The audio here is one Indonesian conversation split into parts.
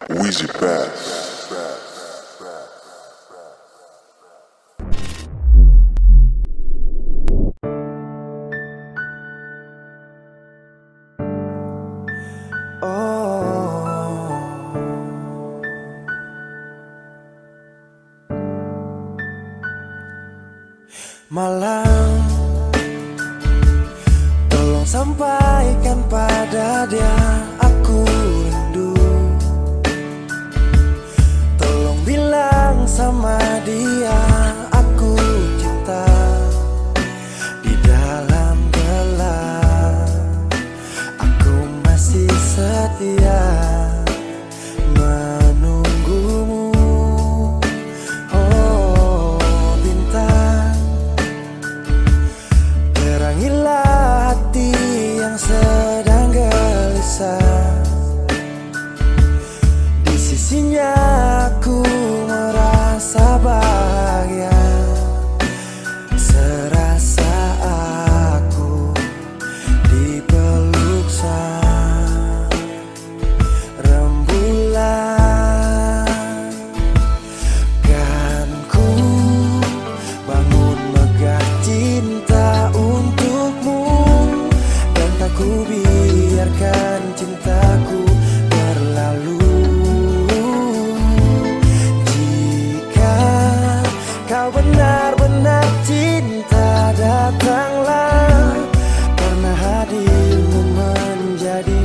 Wheezy Bass. Malam, tolong sampaikan pada dia aku rindu. Tolong bilang sama dia aku cinta. Di dalam gelap aku masih setia menunggumu. Oh bintang, terangilah hati yang sedang gelisah. Di sisinya aku merasa bahagia, serasa aku dipeluk sang rembulan. Kan ku bangun megah cinta untukmu, dan tak ku biarkan cintaku berlalu. Jika kau benar-benar cinta, datanglah, karena hadirmu menjadi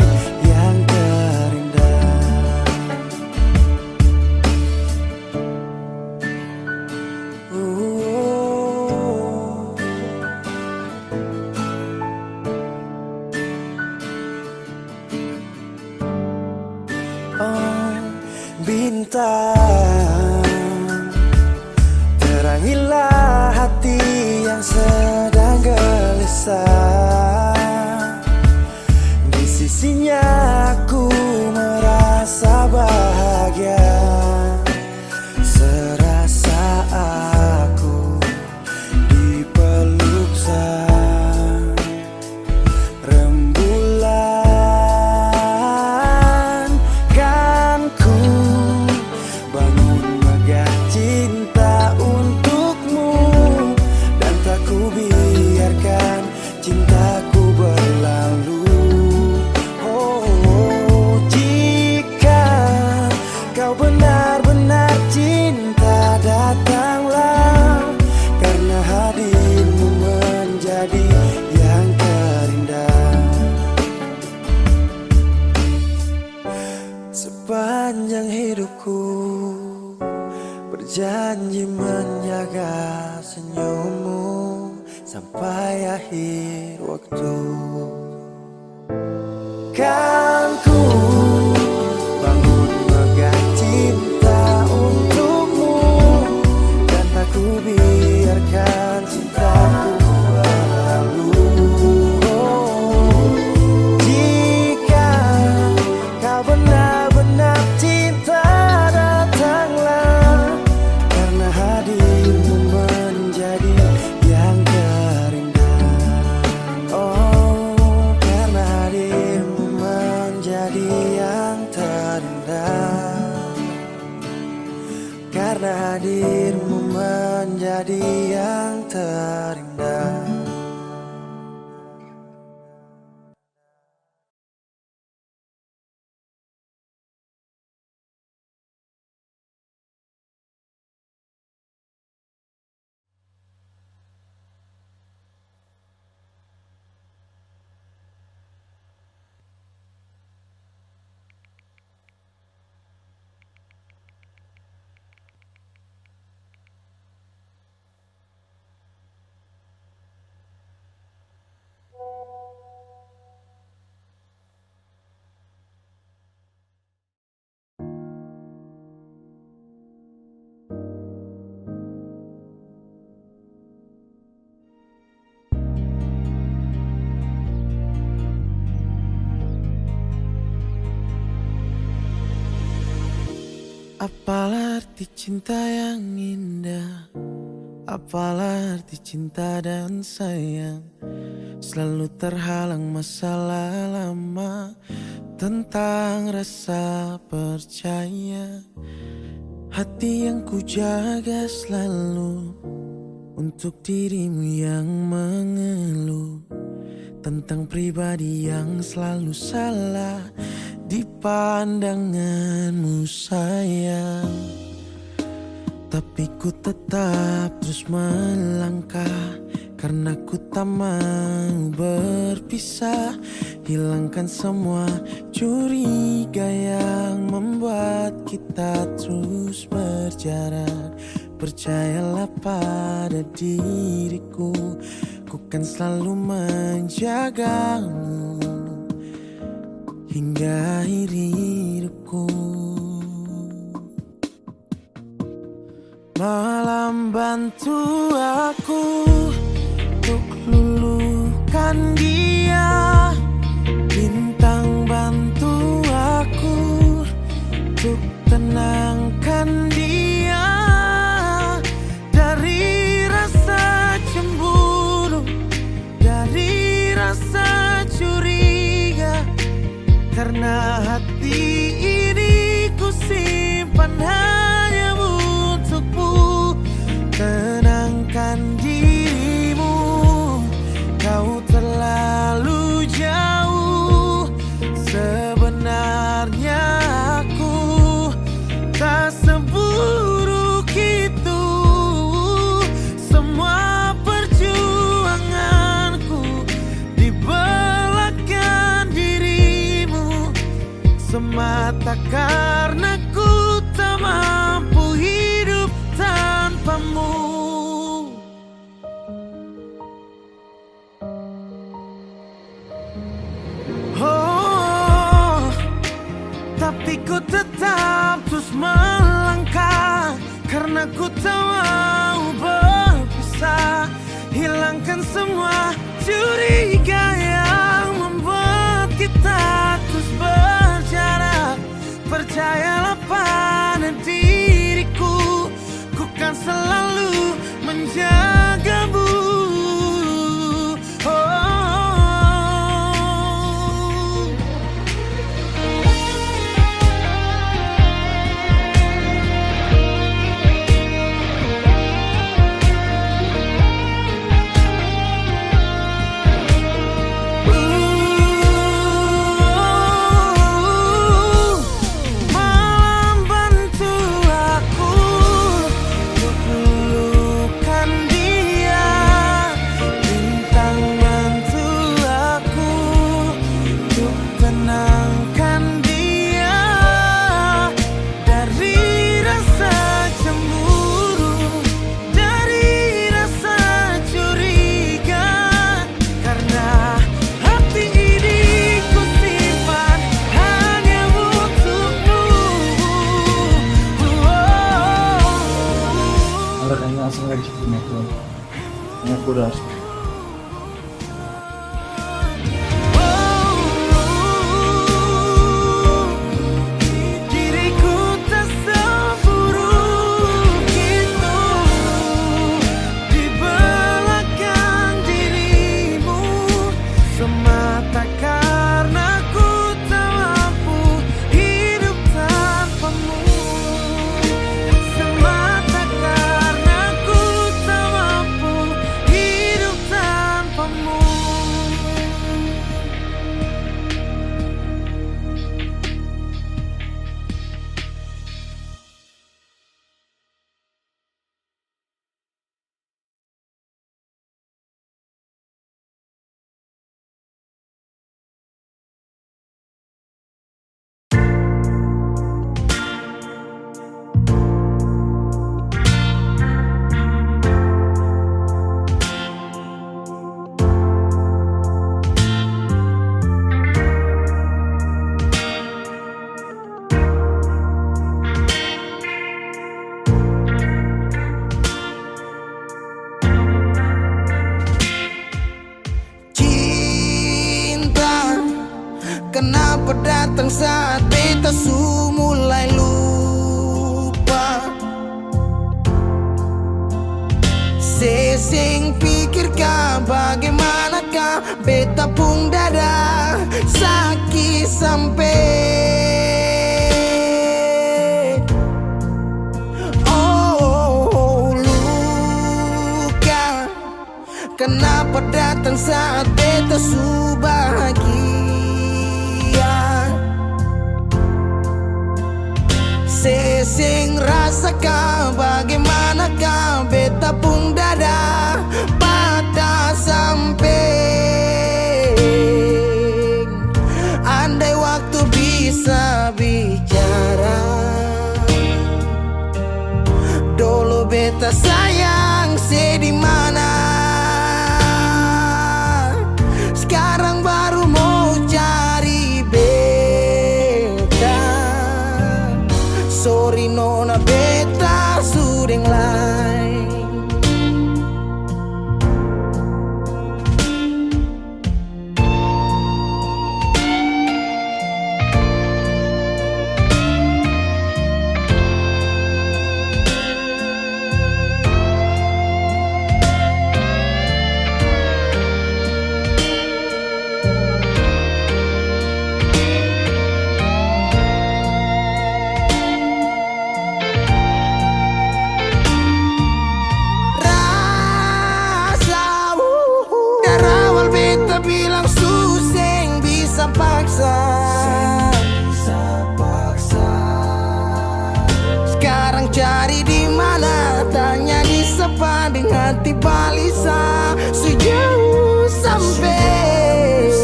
yang terindah. Oh bintang, terangilah hati yang sedang gelisah. Di sisinya aku merasa bahagia, serasa aku dipeluk sang rembulan. Kan ku bangun megah cinta untukmu, dan tak ku biarkan cintaku berlalu. Oh jika kau benar-benar cinta, datanglah, karena hadirmu menjadi yang terindah. Sepanjang hidupku berjanji menjaga senyummu sampai akhir waktu. Kan ku bangun megah cinta untukmu, dan tak ku biarkan cintaku berlalu. Jika kau benar-benar cinta, datanglah, karena hadirmu menjadi yang terindah. Oh, karena hadirmu menjadi yang terindah. Karena hadirmu menjadi yang terindah. Apalah arti cinta yang indah, apalah arti cinta dan sayang. selalu terhalang masalah lama. Tentang rasa percaya, hati yang ku jaga selalu untuk dirimu yang mengeluh tentang pribadi yang selalu salah di pandanganmu sayang. Tapi ku tetap terus melangkah karena ku tak mau berpisah. Hilangkan semua curiga yang membuat kita terus berjarak. Percayalah pada diriku, ku kan selalu menjagamu hingga akhir hidupku. Malam bantu aku untuk luluhkan dia, bintang bantu aku untuk tenangkan dia dari rasa cemburu, dari rasa curiga. Karena hati ini ku simpan hanya untukmu. Tenangkan dirimu, kau terlalu jauh. Sebenarnya aku tak seburuk itu. Semua perjuanganku di belakang dirimu, semata karena ku tak mampu hidup tanpamu. Oh, tapi ku tetap terus melangkah karena ku tak mau berpisah. Hilangkan semua curiga yang membuat kita terus berjarak. Percayalah pada diriku, ku kan selalu menjagamu. Langsung lagi punya aku udah harus Diriku tak seburuk itu di belakang dirimu, semata karena ku tak mampu hidup tanpamu. Semata karena ku tak mampu hidup tanpamu. Kenapa datang saat beta mulai lupa? Sesing pikirkah bagaimanakah sampai. Oh, luka kenapa datang saat beta su bahagia. Sesing rasakan bagaimanakah beta pun dada patah sampai. Andai waktu bisa bicara, dulu beta sayang di mana. Sekarang baru mau cari beta. Sorry nona beta sudeng lain. Bilang suseng bisa paksa. Sekarang cari di mana, tanya di sepading hati balisa. Sejauh sampai.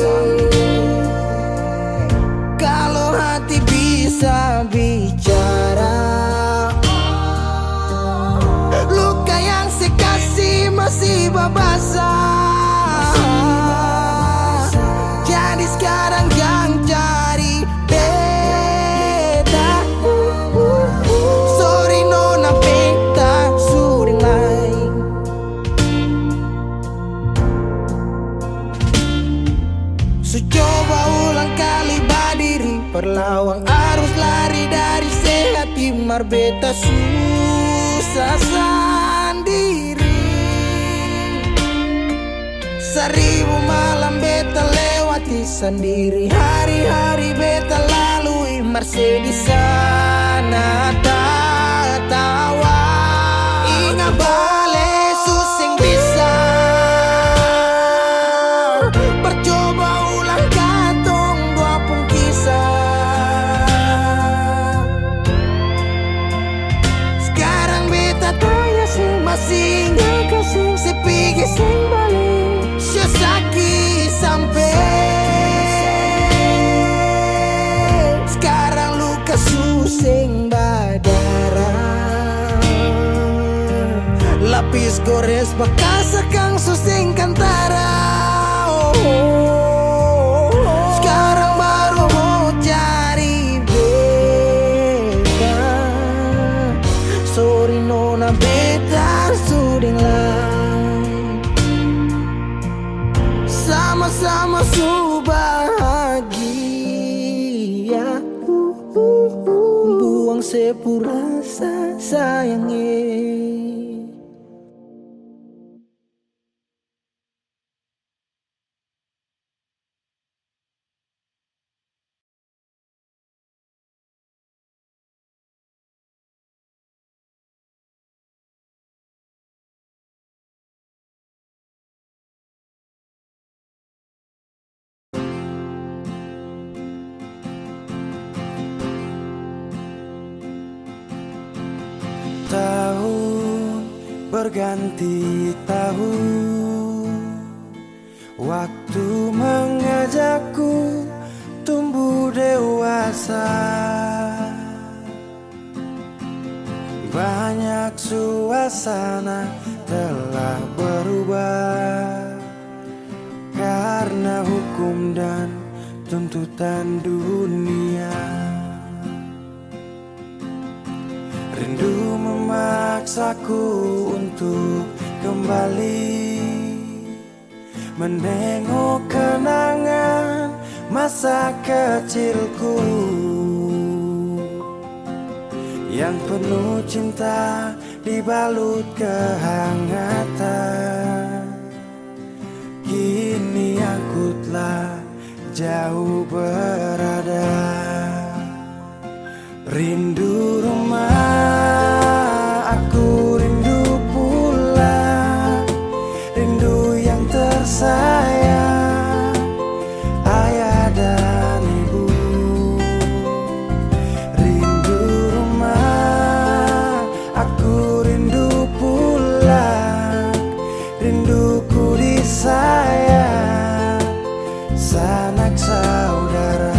Kalau hati bisa bicara, luka yang sekasih masih babasa. Jadi sekarang yang cari beta. Sorry nona beta sudeng lain. So coba ulang kali berdiri, perlawan arus lari dari sehat timar beta susah sendiri. Seribu malam beta lewati sendiri, hari-hari beta lalui marse di sana tawa. Ingat bale susing bisa, percoba ulang katong dua pun kisah. Sekarang beta tanya sing masih nggak kasih sepigi sing balik. Sakit sampai. Sekarang luka suseng badara, lapis gores bekas kang suseng kantara. Sekarang baru mau cari beta. Sorry nona beta sudeng lain. Sama-sama su bahagia. Buang sepurasa sayangnya. Tahun berganti tahun, waktu mengajakku tumbuh dewasa. Banyak suasana telah berubah karena hukum dan tuntutan dunia. Rindu memaksaku untuk kembali menengok kenangan masa kecilku yang penuh cinta dibalut kehangatan. Kini aku telah jauh berada. Rindu rumah, aku rindu pulang, rindu yang tersayang, ayah dan ibu. Rindu rumah, aku rindu pulang, rinduku disayang, sanak saudara.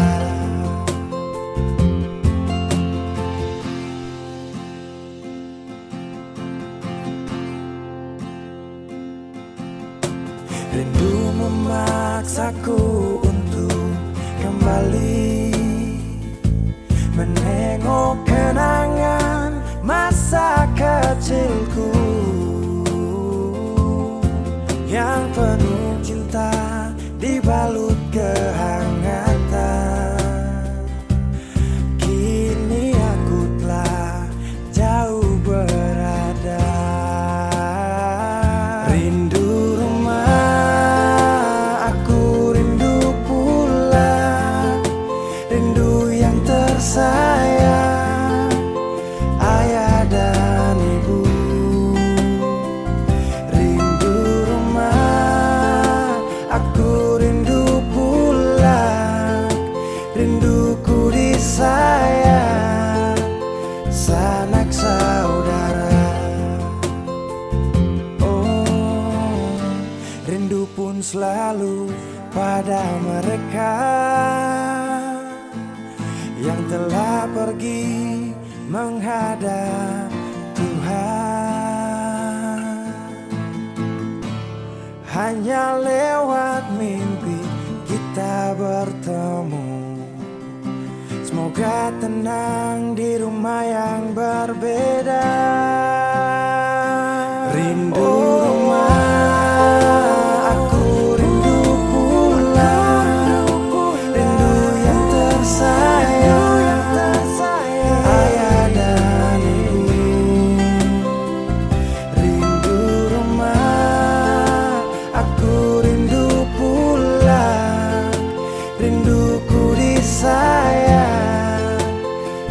Rindu memaksaku untuk kembali menengok kenangan masa kecilku yang penuh cinta dibalut kehangatan. Kini aku telah jauh berada. Rindu rumah, aku rindu pulang, rindu yang tersayang, ayah dan ibu. Rindu rumah, aku rindu pulang, rinduku disayang, sanak saudara. Oh, rindu pun selalu pada mereka yang telah pergi menghadap Tuhan. Hanya lewat mimpi kita bertemu. Semoga tenang di rumah yang berbeda. Rindu rumah, aku rindu pulang, rindu yang tersayang, ayah dan ibu. Rindu rumah, aku rindu pulang, rinduku disayang,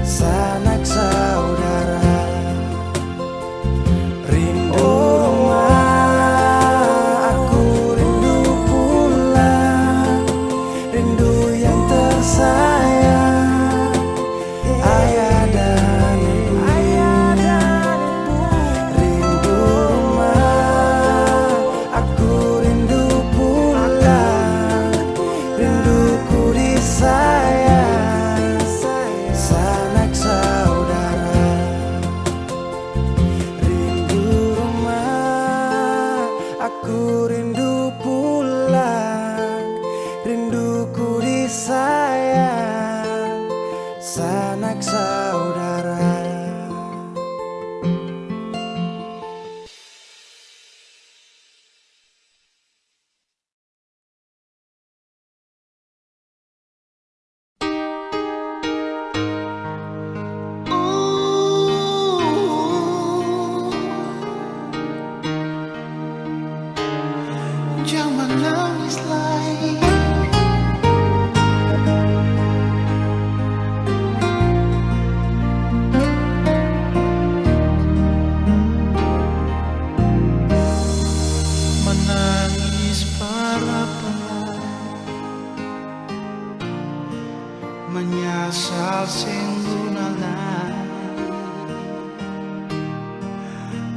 sanak saudara. Rindu rumah, aku rindu pulang, rindu yang tersayang, ayah dan ibu. Rindu rumah, aku rindu pulang, rinduku disayang, sanak saudara. Rindu rumah, aku rindu pulang, rinduku disayang, sanak saudara. Jangan nangis lagi. Menangis para penat, menyasal singgunalan,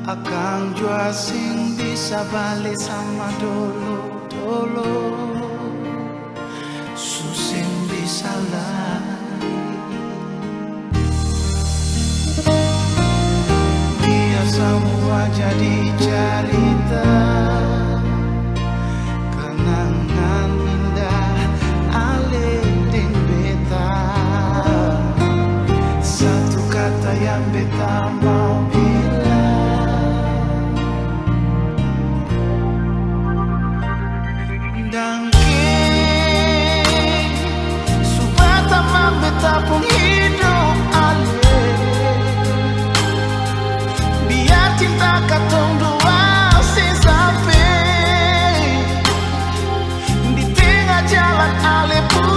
akang jua sing bisa balik sama dulu susing bisa lari. Biar semua jadi cerita, kenangan indah alih beta. Satu kata yang beta mau bilang, dan supaya tamam beta pun hidup alih. Biar cinta katong dua sampai di tengah jalan alih pun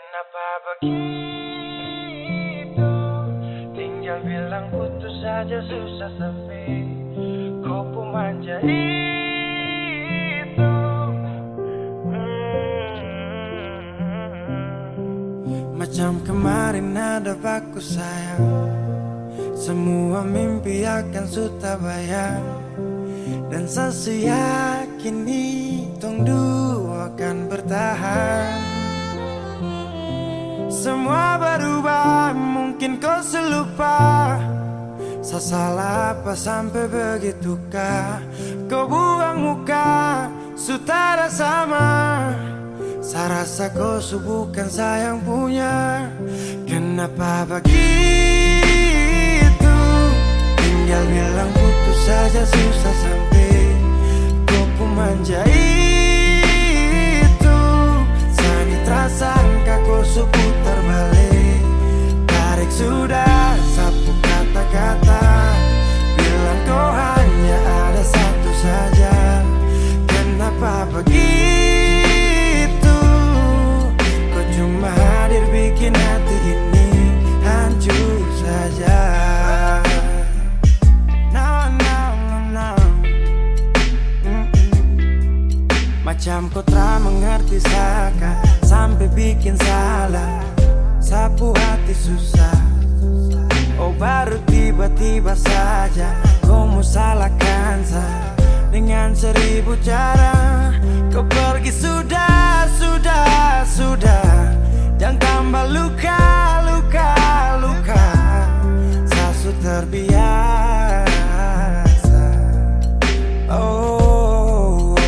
Kenapa begitu? Tinggal bilang putus saja susah sampai kau pun manja itu. Macam kemarin ada baku sayang, semua mimpi akan sudah bayang. Dan saya yakin tong dua akan bertahan. Semua berubah, mungkin kau selupa. Saya salah apa sampai begitukah? Kau buang muka, sutara sama. Saya rasa kau bukan saya yang punya. Kenapa begitu? Tinggal bilang putus saja susah sampai kau pun manja itu. Sani tersangka kau putar balik. Tarik sudah sapu kata-kata. Bilang kau hanya ada satu saja. Kenapa begitu? Kau cuma hadir bikin hati ini hancur saja. Macam kau tak mengerti saka sampai bikin salah. Sapu hati susah. Oh baru tiba-tiba saja kau mau salahkan saya. Dengan 1000 cara kau pergi sudah. Jangan tambah luka. Saya sudah terbiasa. Oh,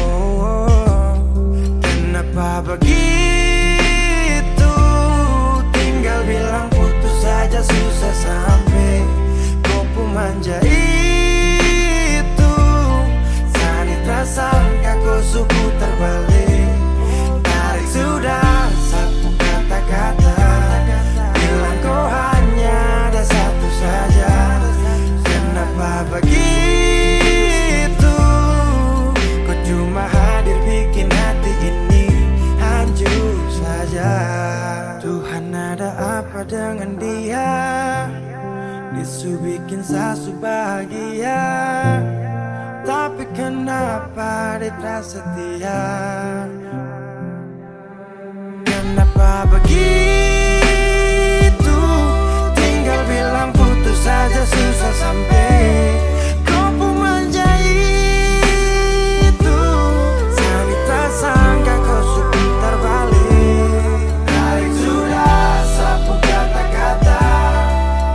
kenapa begitu? Tinggal bilang putus saja susah sampai kau pun manja itu. Sani tersangka kau putar balik. Tarik sudah sapu kata-kata. Bilang kau hanya ada satu saja. Kenapa begitu? Kau cuma hadir bikin hati ini hancur saja. Tuhan ada apa dengan dia? Disu bikin sasu bahagia. Tapi kenapa dia tak setia? Kenapa begitu? Tinggal bilang putus saja susah sampai kau pun manja itu. Sani tersangka kau putar balik. Tarik sudah sapu kata-kata.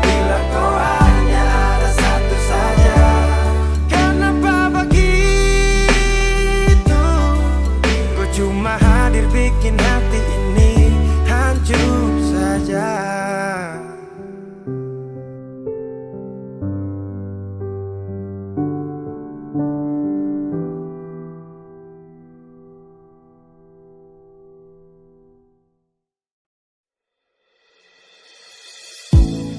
Bilang kau hanya ada satu saja. Kenapa begitu? Kau cuma hadir bikin hati ini hancur saja.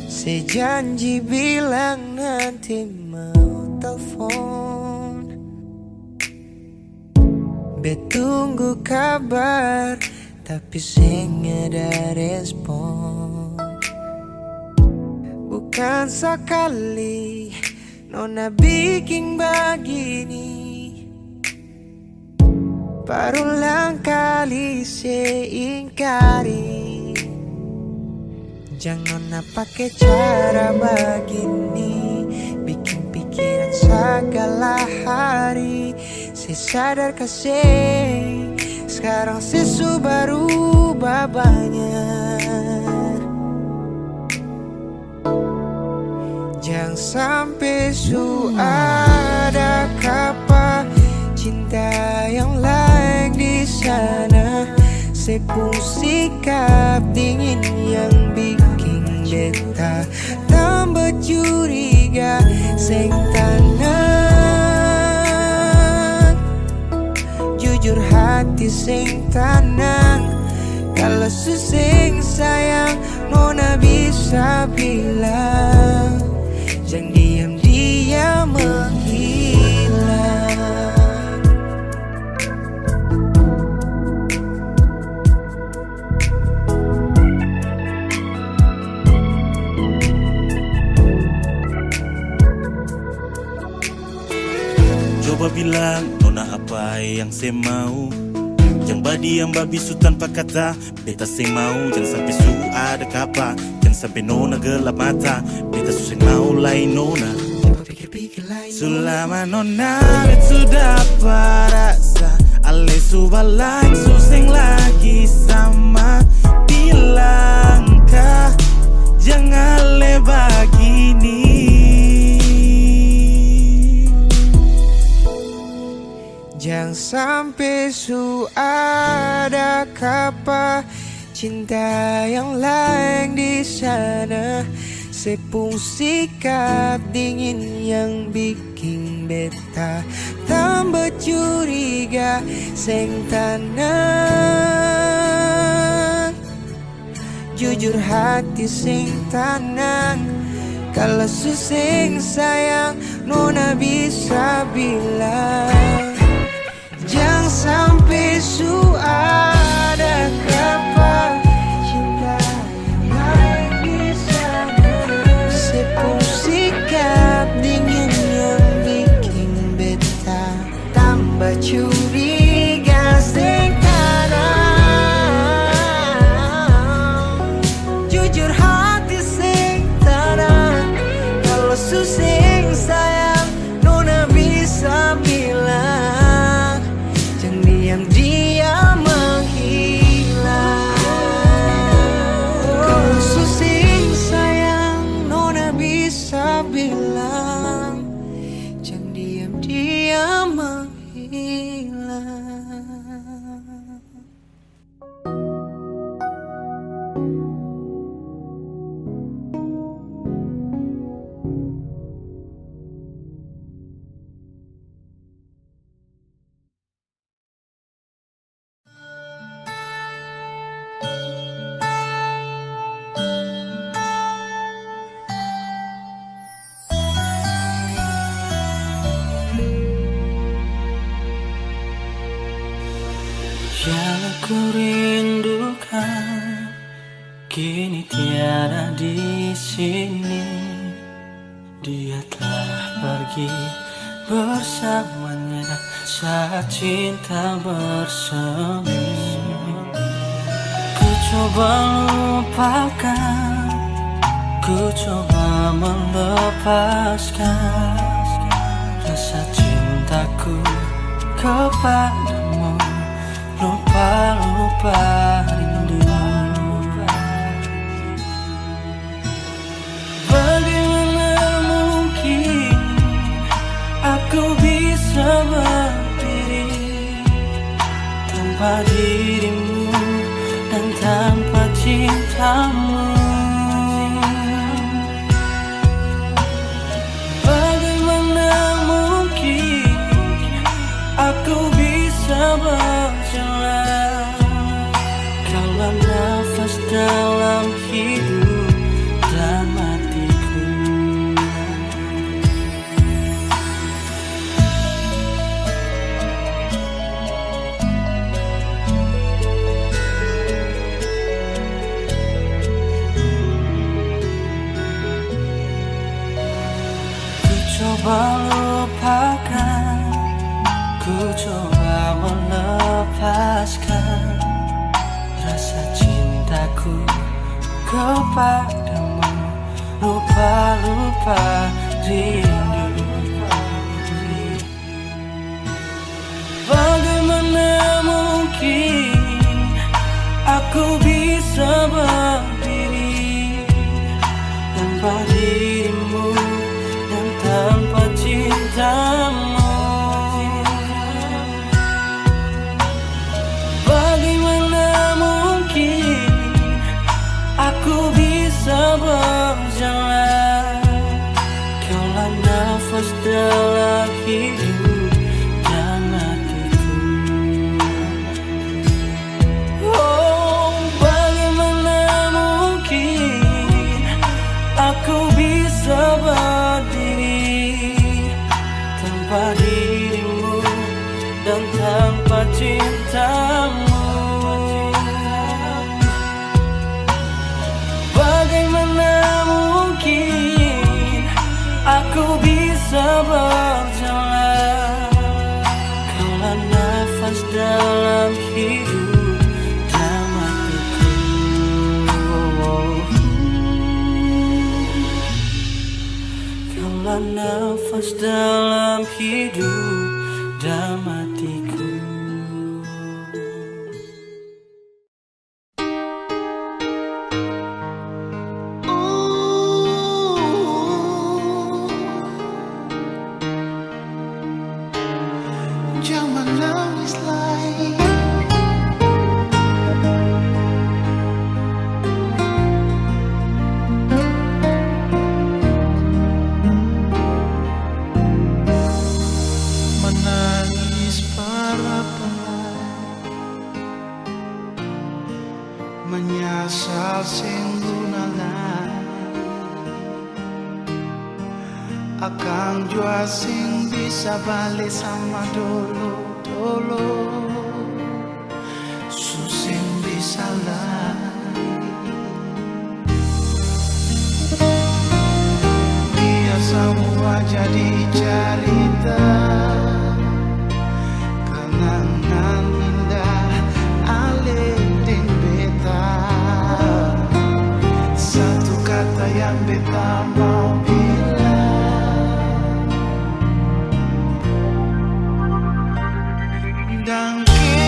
Si janji bilang nanti mau telepon. Betunggu kabar tapi sing ada respon. Bukan sekali nona bikin begini. Berulang kali seingkari. Jangan nona pakai cara begini. Bikin pikiran segala hari. Saya sadar kasih sekarang sesu baru banyak. Jangan sampai su ada kapa cinta yang lain di sana. Sepung sikap dingin yang bikin beta tambah curiga. Seng tenang, jujur hati seng tenang. Kalau suseng sayang nona bisa bilang. Jangan diam-diam menghilang. bilang nona apa yang saya mau. Yang badi yang babi su tanpa kata. Beta saya mau jangan sampai su ada kapa. Jangan sampai nona gelap mata. Beta su saya mau lain nona. Selama nona itu dapat rasa. Ale su balik su sing lagi sama. Bilangkah jangan lebih gini. Jangan sampai su ada kapa cinta yang lain di sana. Sepung sikap dingin yang bikin beta tambah curiga seng tanang. Jujur hati sing tanang. Kalau su sing sayang nona bisa bilang. Jangan sampai su ada kapa cinta yang lain di sana. Sepung sikap dingin yang bikin beta tambah curiga sing tanang. Jujur hati sing tanang. Kalau su sing sayang nona bisa bilang. Diam-diam menghilang. Kalau susing sayang nona bisa bilang. Jangan diam-diam menghilang. Yang aku rindukan kini tiada di sini. Dia telah pergi bersamanya saat cinta bersemi. Ku coba lupakan, ku coba melepaskan rasa cintaku kepadamu. Lupa rindu. Bagaimana mungkin aku bisa berdiri tanpa dirimu dan tanpa cintamu. Bagaimana mungkin aku bisa berjalan kalau nafas dalam hidup dan matiku. Ku coba lupakan, ku coba melepaskan rasa cintaku kepadamu. Lupa rindu. Bagaimana mungkin aku bisa berdiri tanpa dirimu dan tanpa cintamu. Aku bisa berjalan kaulah nafas dalam hidup dan matiku. Oh, bagaimana mungkin aku bisa berdiri tanpa dirimu dan tanpa cintamu. Aku bisa berjalan nafas dalam hidup dan matiku. Jangan nangis lagi. Menangis para pelai, menyasal sing gunalah, akang jua sing bisa balik sama dulu susing bisa lagi. Biar semua jadi cerita, kenangan indah alih ding beta. Satu kata yang beta mau bilang, dangke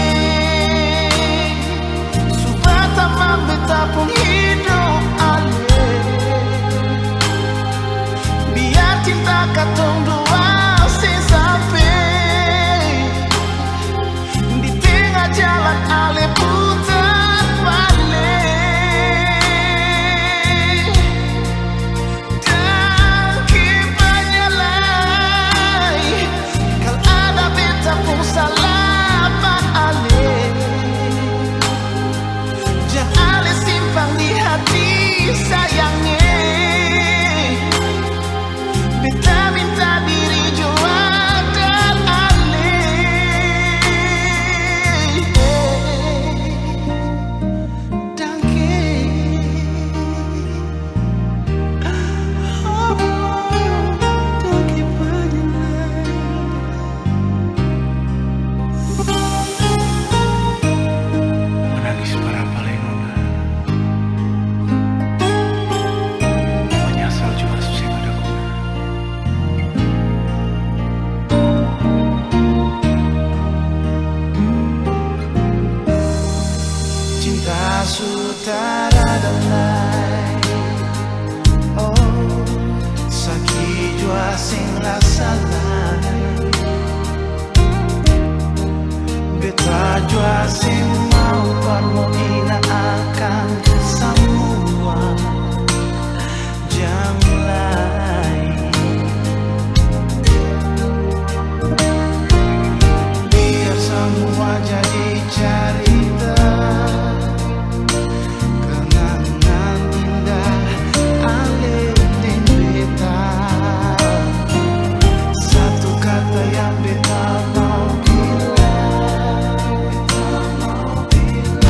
supaya tamam beta pun hidup alih. Biar cinta katong dua sampai di tengah jalan alih putar balik. Dangke banyalai kalau ada beta pun salah. Di hati sayangnya, beta minta diri jua dan alih. Dangke dangke banyalai. Menangis para palenona, menyesal juga susah ada guna. Cinta sutara dalai, oh sakit jua sing rasa lain. Beta jua sing mau permoina akan semua jam lain. Biar semua jadi cerita, kenangan indah alih ding beta. Satu kata yang beta mau bilang, beta mau bilang.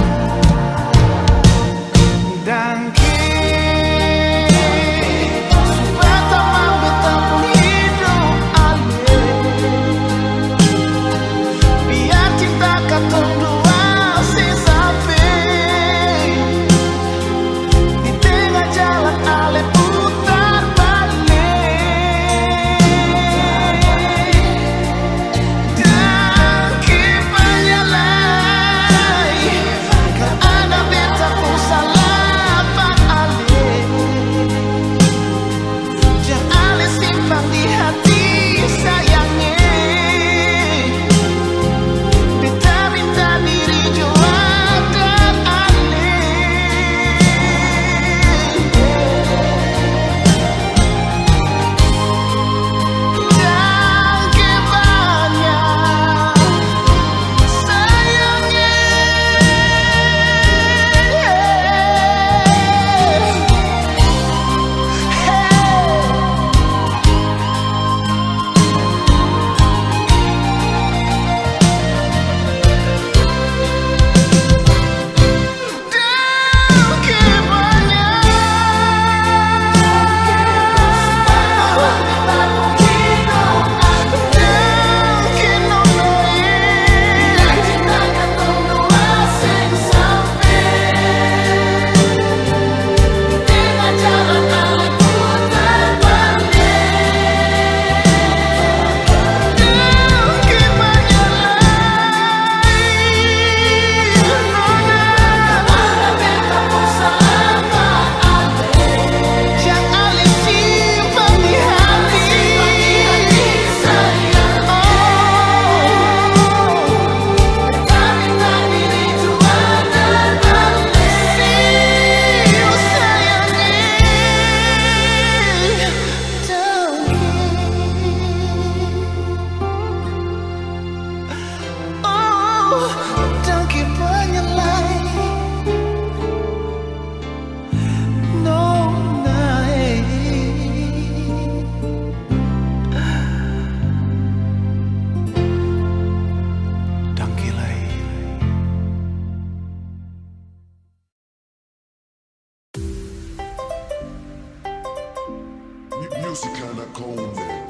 music kinda cold, man.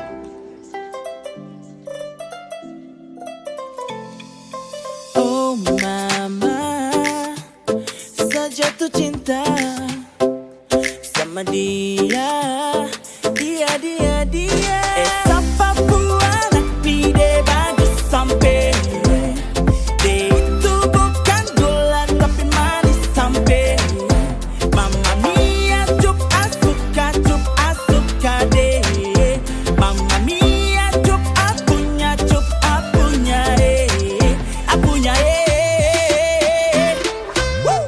Oh mama, saya jatuh cinta sama dia. Siapa buat pide bagus sampai dia itu bukan gula tapi manis sampai. Mamma mia, cup asuka deh. Mamma mia, cup apunya Woo!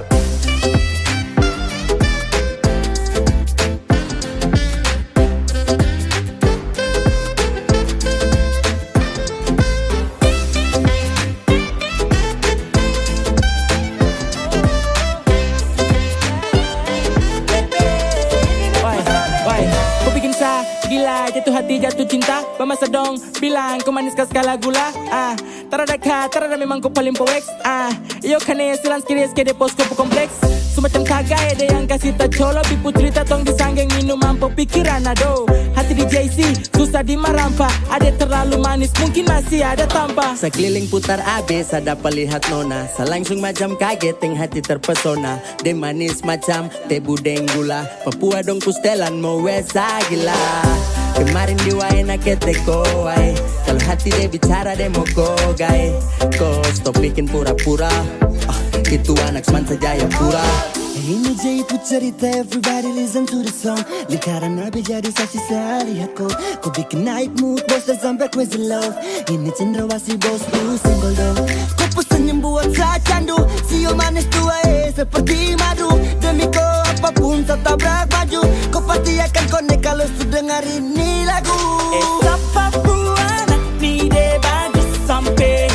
Why? Kau bikin saya gila, jatuh hati, jatuh cinta. Bamasa dong, bilang kau manis skala gula. Tarada memang kau paling poweks. Iyo kane silan skiris ke depos kau kompleks. Semacam kagak ada yang kasih tak colo. Bipu cerita tong disanggeng minum mampu pikiran ado. Hati di JC, susah dimarampa. Ada terlalu manis, mungkin masih ada tanpa. Sekeliling putar abis, ada pelihat nona. Langsung macam kaget, yang hati terpesona. De manis macam teh budeng gula. Papua dong pustelan mau wesa gila. Kemarin di waena keteko ay. Kalau hati dia bicara dia mau gogai. Kau stop bikin pura-pura. Itu anak semansa Jayapura. Ini jadi itu cerita, everybody listen to the song. Lingkaran nabi jadi saksi sehari aku. Kau bikin naik mood, bos dan sampai crazy love. Ini cendrawasih bos, lu single dong. Kau pesenyum buat saya candu. Sio manis tua seperti madu. Demi kau apapun tetap tabrak baju. Kau pasti akan connect kalau sudah dengar ini lagu. Siapa buat pide bagus sampai.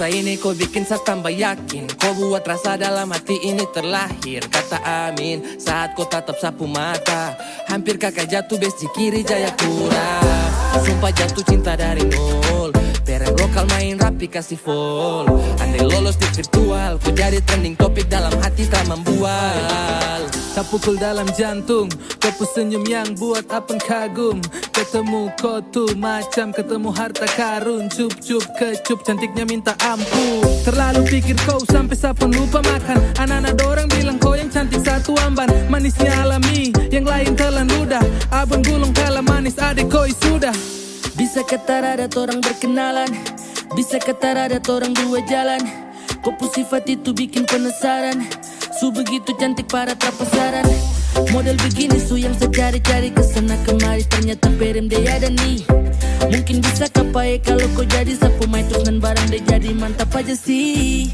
Ini kau bikin saya tambah yakin. Kau buat rasa dalam hati ini terlahir. Kata amin saat kau tatap sapu mata. Hampir kakak jatuh besi kiri Jayapura. Sumpah jatuh cinta dari nol. Pereng lokal main rapi kasih full. Andai lolos di virtual, kau jadi trending topik dalam hati tak membual. Tak pukul dalam jantung, kau senyum yang buat apun kagum. Ketemu kau tuh macam ketemu harta karun. Cup-cup kecup cantiknya minta ampun. Terlalu pikir kau sampai sapun lupa makan. Anak-anak dorang bilang kau yang cantik satu amban. Manisnya alami, yang lain telan ludah. Abang gulung kalah manis adik koi sudah. Bisa kata ada orang berkenalan. Bisa kata ada orang dua jalan. Kau sifat itu bikin penasaran. Su begitu cantik para pasaran. Model begini su yang saya cari-cari kesana kemari. Ternyata perem dia ada nih. Mungkin bisa kapai kalau kau jadi sapu main terus dan barang dia jadi mantap aja sih.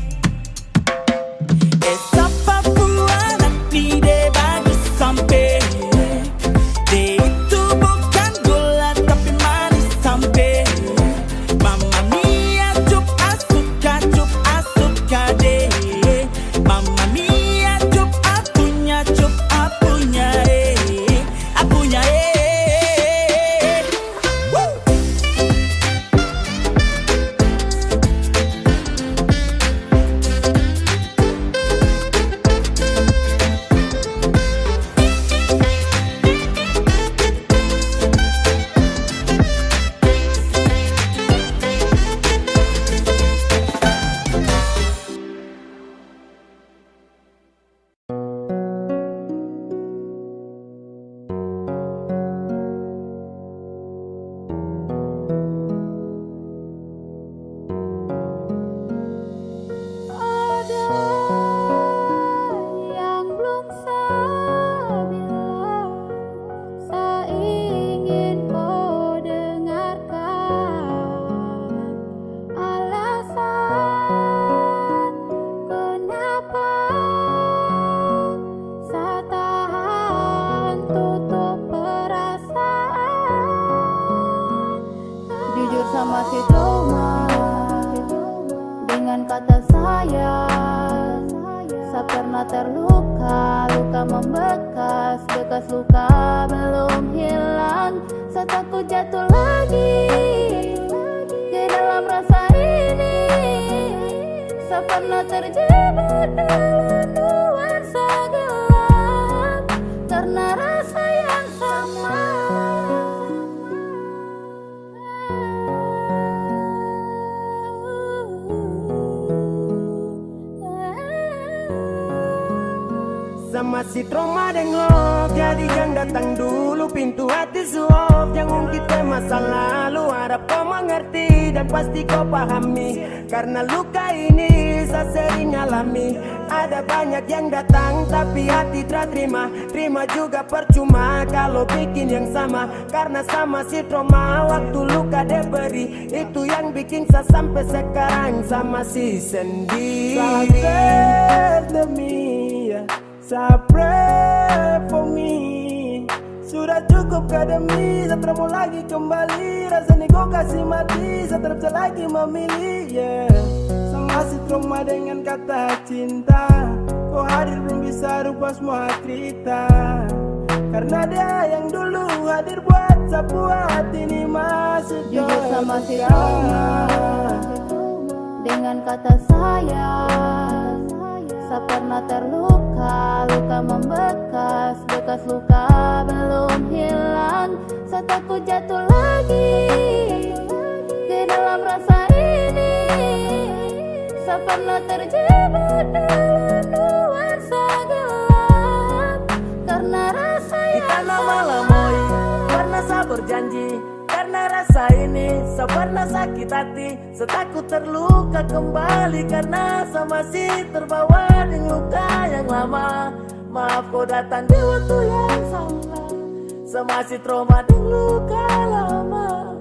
Siapa buat pide bagus sampai. Dia itu bukan gula tapi manis sampai. Mamma mia, cup asuka deh. Mamma mia, cup apunya masih trauma dengan kata sayang. Saya pernah terluka, luka membekas, bekas luka belum hilang. Saya takut jatuh lagi ke dalam rasa ini. Saya pernah terjebak dalam nuansa gelap karena rasa yang sama. Sama si trauma dan love, jadi jangan datang dulu pintu hati suap. Jangan ungkit ke masa lalu, harap kau mengerti dan pasti kau pahami. Karena luka ini saya sering alami. Ada banyak yang datang tapi hati tak terima. Terima juga percuma kalau bikin yang sama. Karena sama si trauma, waktu luka dia beri. Itu yang bikin saya sampai sekarang sama si sendiri. Sabar demi ya, pray for me. Sudah cukup kademi, saya tak mau lagi kembali. Rasanya kau kasih mati, saya tak bisa lagi memilih, yeah. Sama si trauma dengan kata cinta. Kau hadir belum bisa rubah semua cerita. Karena dia yang dulu hadir buat saya buat ini masih Jujur sama si trauma dengan kata sayang. Saya pernah terluka, luka membekas, bekas luka belum hilang. Saya takut jatuh lagi ke dalam rasa ini. Saya pernah terjebak dalam nuansa gelap karena rasa yang Karena malam moi, pernah saya berjanji. Karena rasa ini, saya pernah sakit hati. Saya takut terluka kembali karena saya masih terbawa dengan luka yang lama. Maaf kau datang di waktu yang salah. Saya masih trauma dengan luka lama.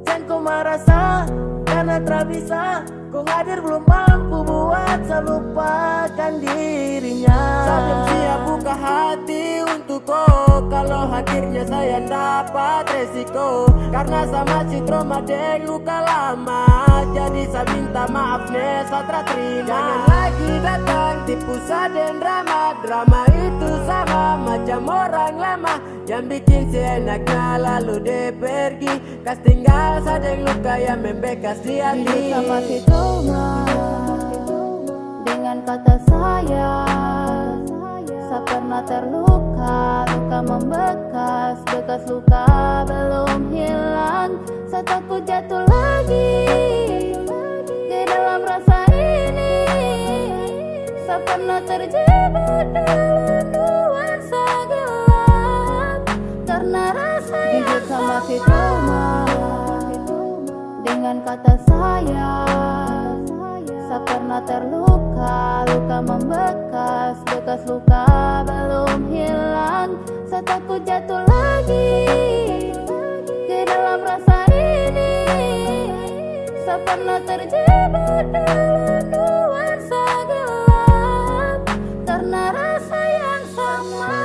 Jangan kau merasa karena tak bisa. Kau hadir belum mampu buat saya lupakan dirinya. Saya belum siap buka hati untuk kau. Kalau hadirnya saya dapat resiko. Karena sama si trauma deng luka lama. Jadi saya minta maaf nih, saya tak terima. Jangan lagi datang tipu saya dan drama. Drama itu sama macam orang lama yang bikin seenaknya lalu dia pergi. Kas tinggal saya deng luka yang membekas di hati. Jujur sama si trauma dengan kata sayang. Saya pernah terluka, luka membekas, bekas luka belum hilang. Saya takut jatuh lagi ke dalam rasa ini. Saya pernah terjebak dalam nuansa gelap karena rasa yang sama si trauma dengan kata sayang. Saya pernah terluka, luka membekas, bekas luka belum hilang. Saya takut jatuh lagi ke dalam rasa ini. Saya pernah terjebak dalam nuansa gelap karena rasa yang sama.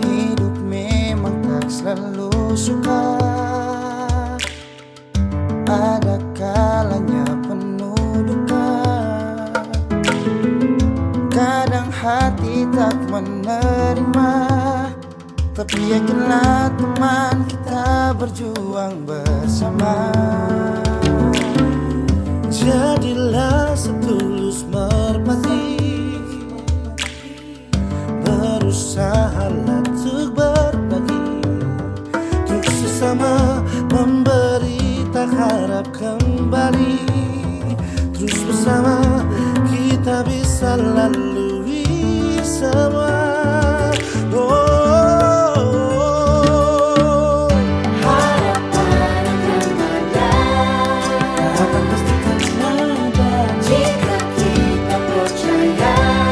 Hidup memang tak selalu suka. Ada kalanya penuh duka. Kadang hati tak menerima. Tapi yakinlah teman, kita berjuang bersama. Jadilah setulus merpati, berusaha untuk berbagi, untuk sesama memberi, tak harap kembali. Terus bersama kita bisa lalui semua. Harapan pasti akan ada jika kita percaya.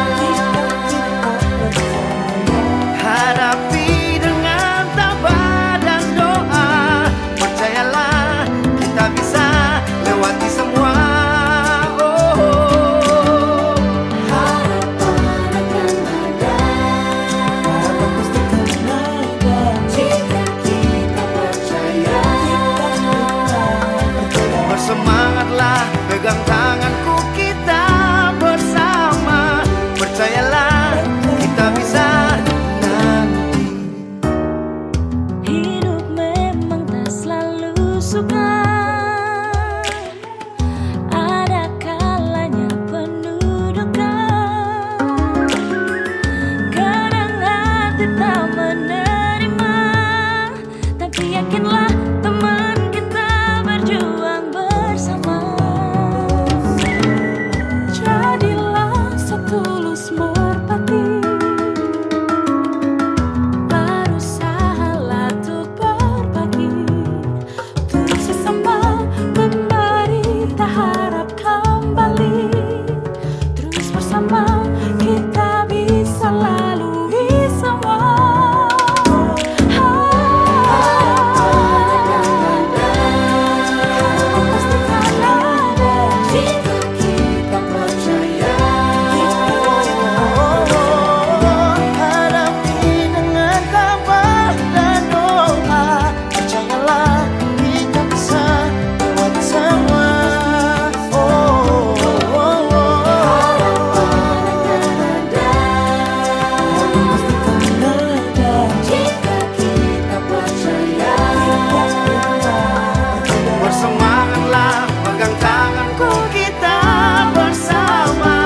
terus merpati. Berusahalah untuk berbagi, untuk sesama memberi, tak harap kembali. Terus bersama kita bisa lalui semua. Bersemangatlah, pegang tanganku, kita bersama.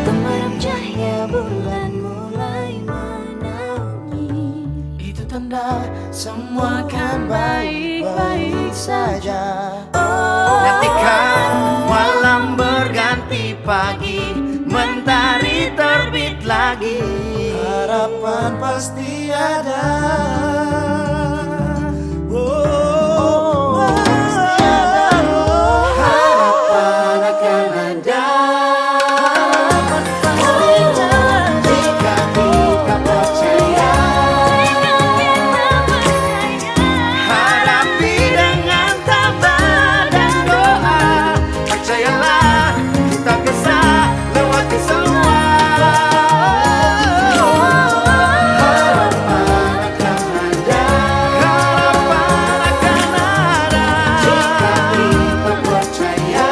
Gemerlap cahaya bulan mulai menaungi. Itu tanda semua kan baik-baik saja. Nantikan malam berganti pagi, mentari terbit lagi. Harapan pasti ada. Pasti ada. Harapan akan ada. Jika kita percaya, hadapi dengan tabah dan doa. Percayalah, kita bisa lewati semua. Harapan akan ada. Harapan akan ada. Jika kita percaya,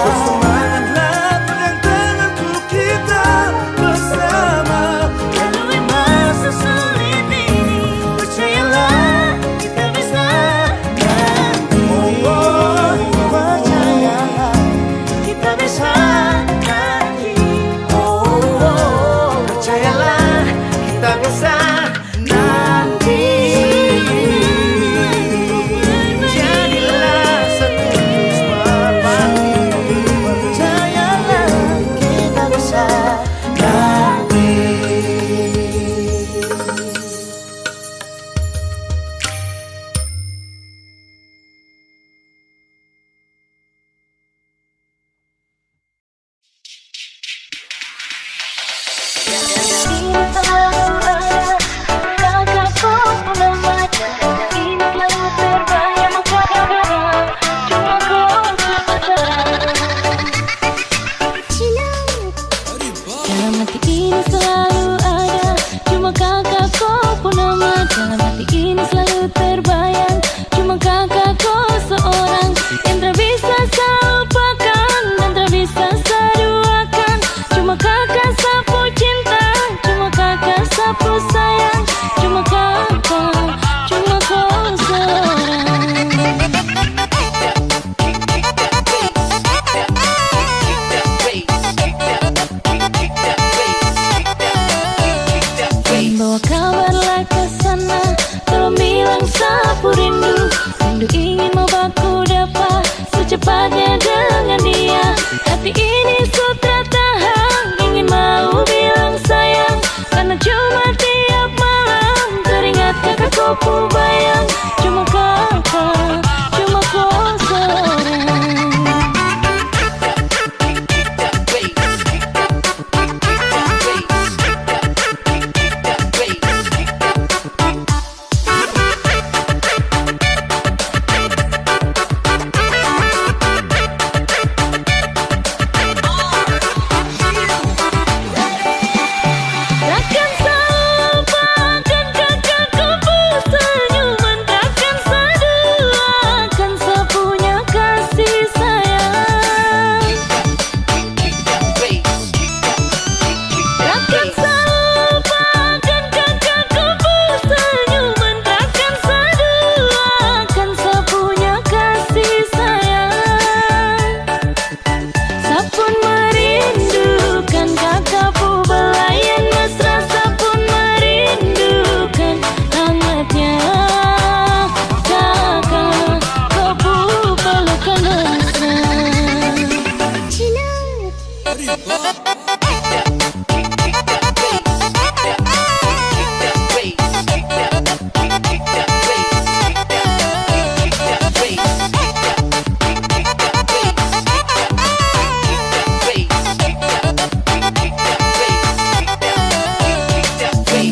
bersemangatlah, pegang tanganku, kita bersama. Lalui masa sulit ini, percayalah, kita bisa nanti. Percayalah, Kita bisa nanti. Percayalah, kita bisa nanti. Jadilah setulus berbagi. percayalah kita bisa nanti. Dalam hati ini selalu ada, cuma kakakku Purnama. Dalam hati ini selalu terbayang, cuma kakakku seorang yang tak bisa saya lupakan dan tak bisa saya duakan. Cuma kakak sapu cinta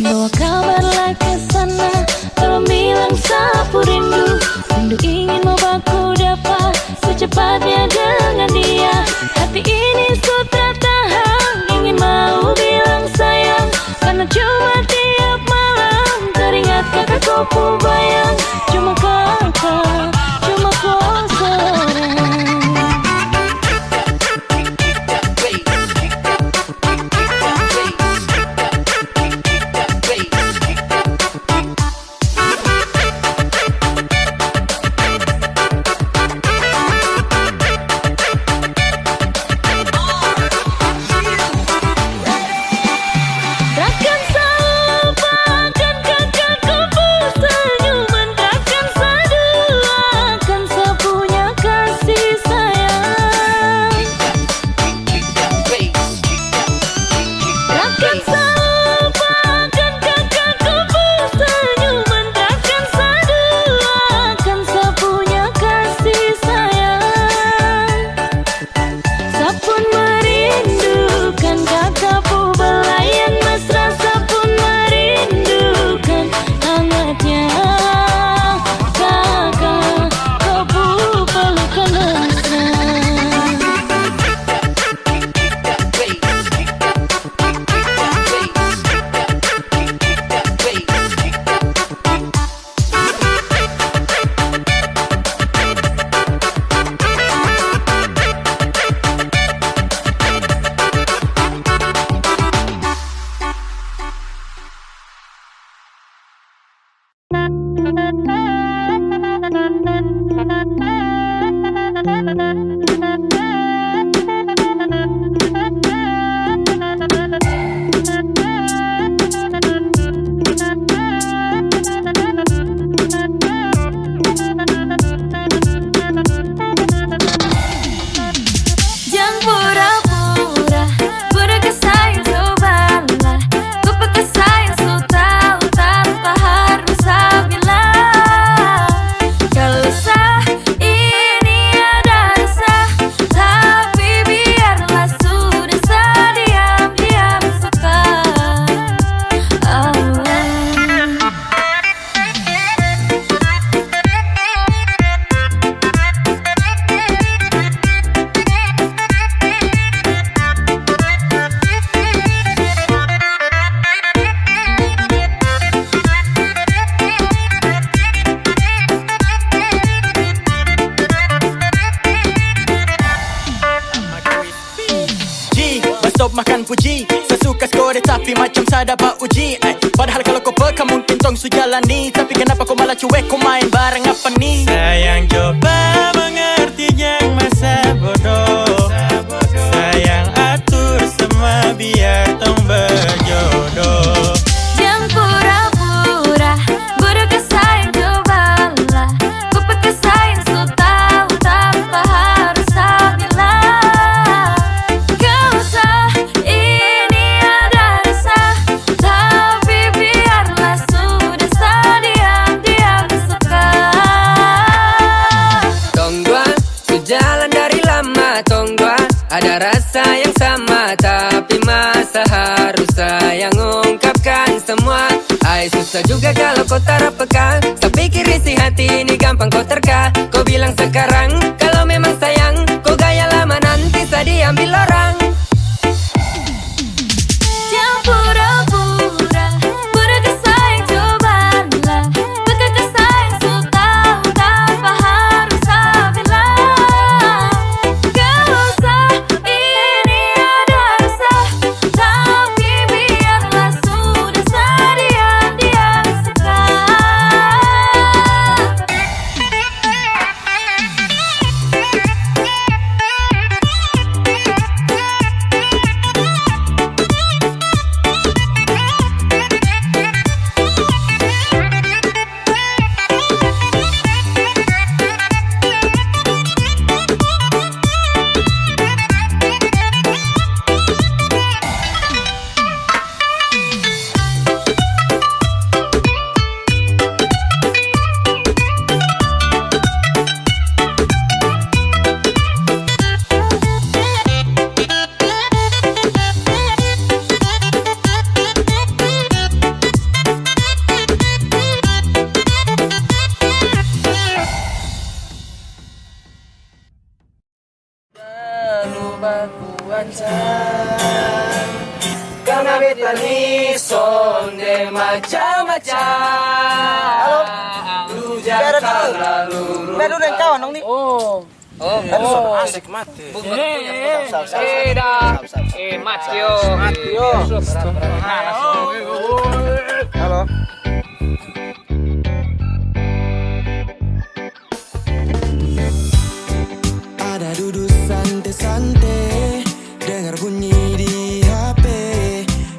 Bawa kabarlah ke sana, tolong bilang sapu rindu. Rindu ingin mau baku dapat secepatnya dengan dia. Hati ini sudah tahan, ingin mau bilang sayang, karena cuma tiap malam teringat kakak kau bayang. Cuma kakak, cuma kau seorang. Takkan selupakan kakakku senyuman, takkan seduakan sepunya kasih sayang. Takkan selupakan kakakku senyuman, takkan seduakan sepunya kasih sayang. Sapun merindukan kakakku belayan mesra, sapun merindukan hangatnya kakak kau pelukan mesra. Jangan pura-pura, pura kesayang cobalah. Ku pakai sayang so tahu tanpa harus bilang. Kalau sah ini ada rasa, tapi biarlah sudah sah diam-diam suka. G, stop makan puji. Saya suka skor tapi macam saya dapat uji. Padahal kalau kau peka mungkin tong su jalani, tapi kenapa kau malah cuek, kau main bareng apa nih? Sayang coba mengerti yang masa bodoh. Sayang atur semua biar tong berjodoh. Jangan pura-pura, pura kesayang cobalah. Ku pakai sayang so tahu tanpa harus bilang. Kau sah ini ada rasa, tapi biarlah sudah sah diam-diam suka. Tong dua sejalan dari lama, tong dua ada rasa yang sama, tapi masa harus sayang ungkapkan semua. Ay susah juga kalau kau tak peka, saya pikir isi hati ini gampang kau terka. Kau bilang sekarang kalau memang sayang, kau gaya lama nanti saya diambil orang. Jangan pura-pura, pura kesayang cobalah. Pakai kesayang so tahu tanpa harus bilang. Kau sah ini ada rasa, tapi biarlah sudah sah diam-diam suka. baku ancan. Karena beta ni sonde macam-macam. Lu jangan terlalu Beru dan kawan dong nih. asik mati. Matio. Halo. Ada duduk santai-santai, dengar bunyi di HP.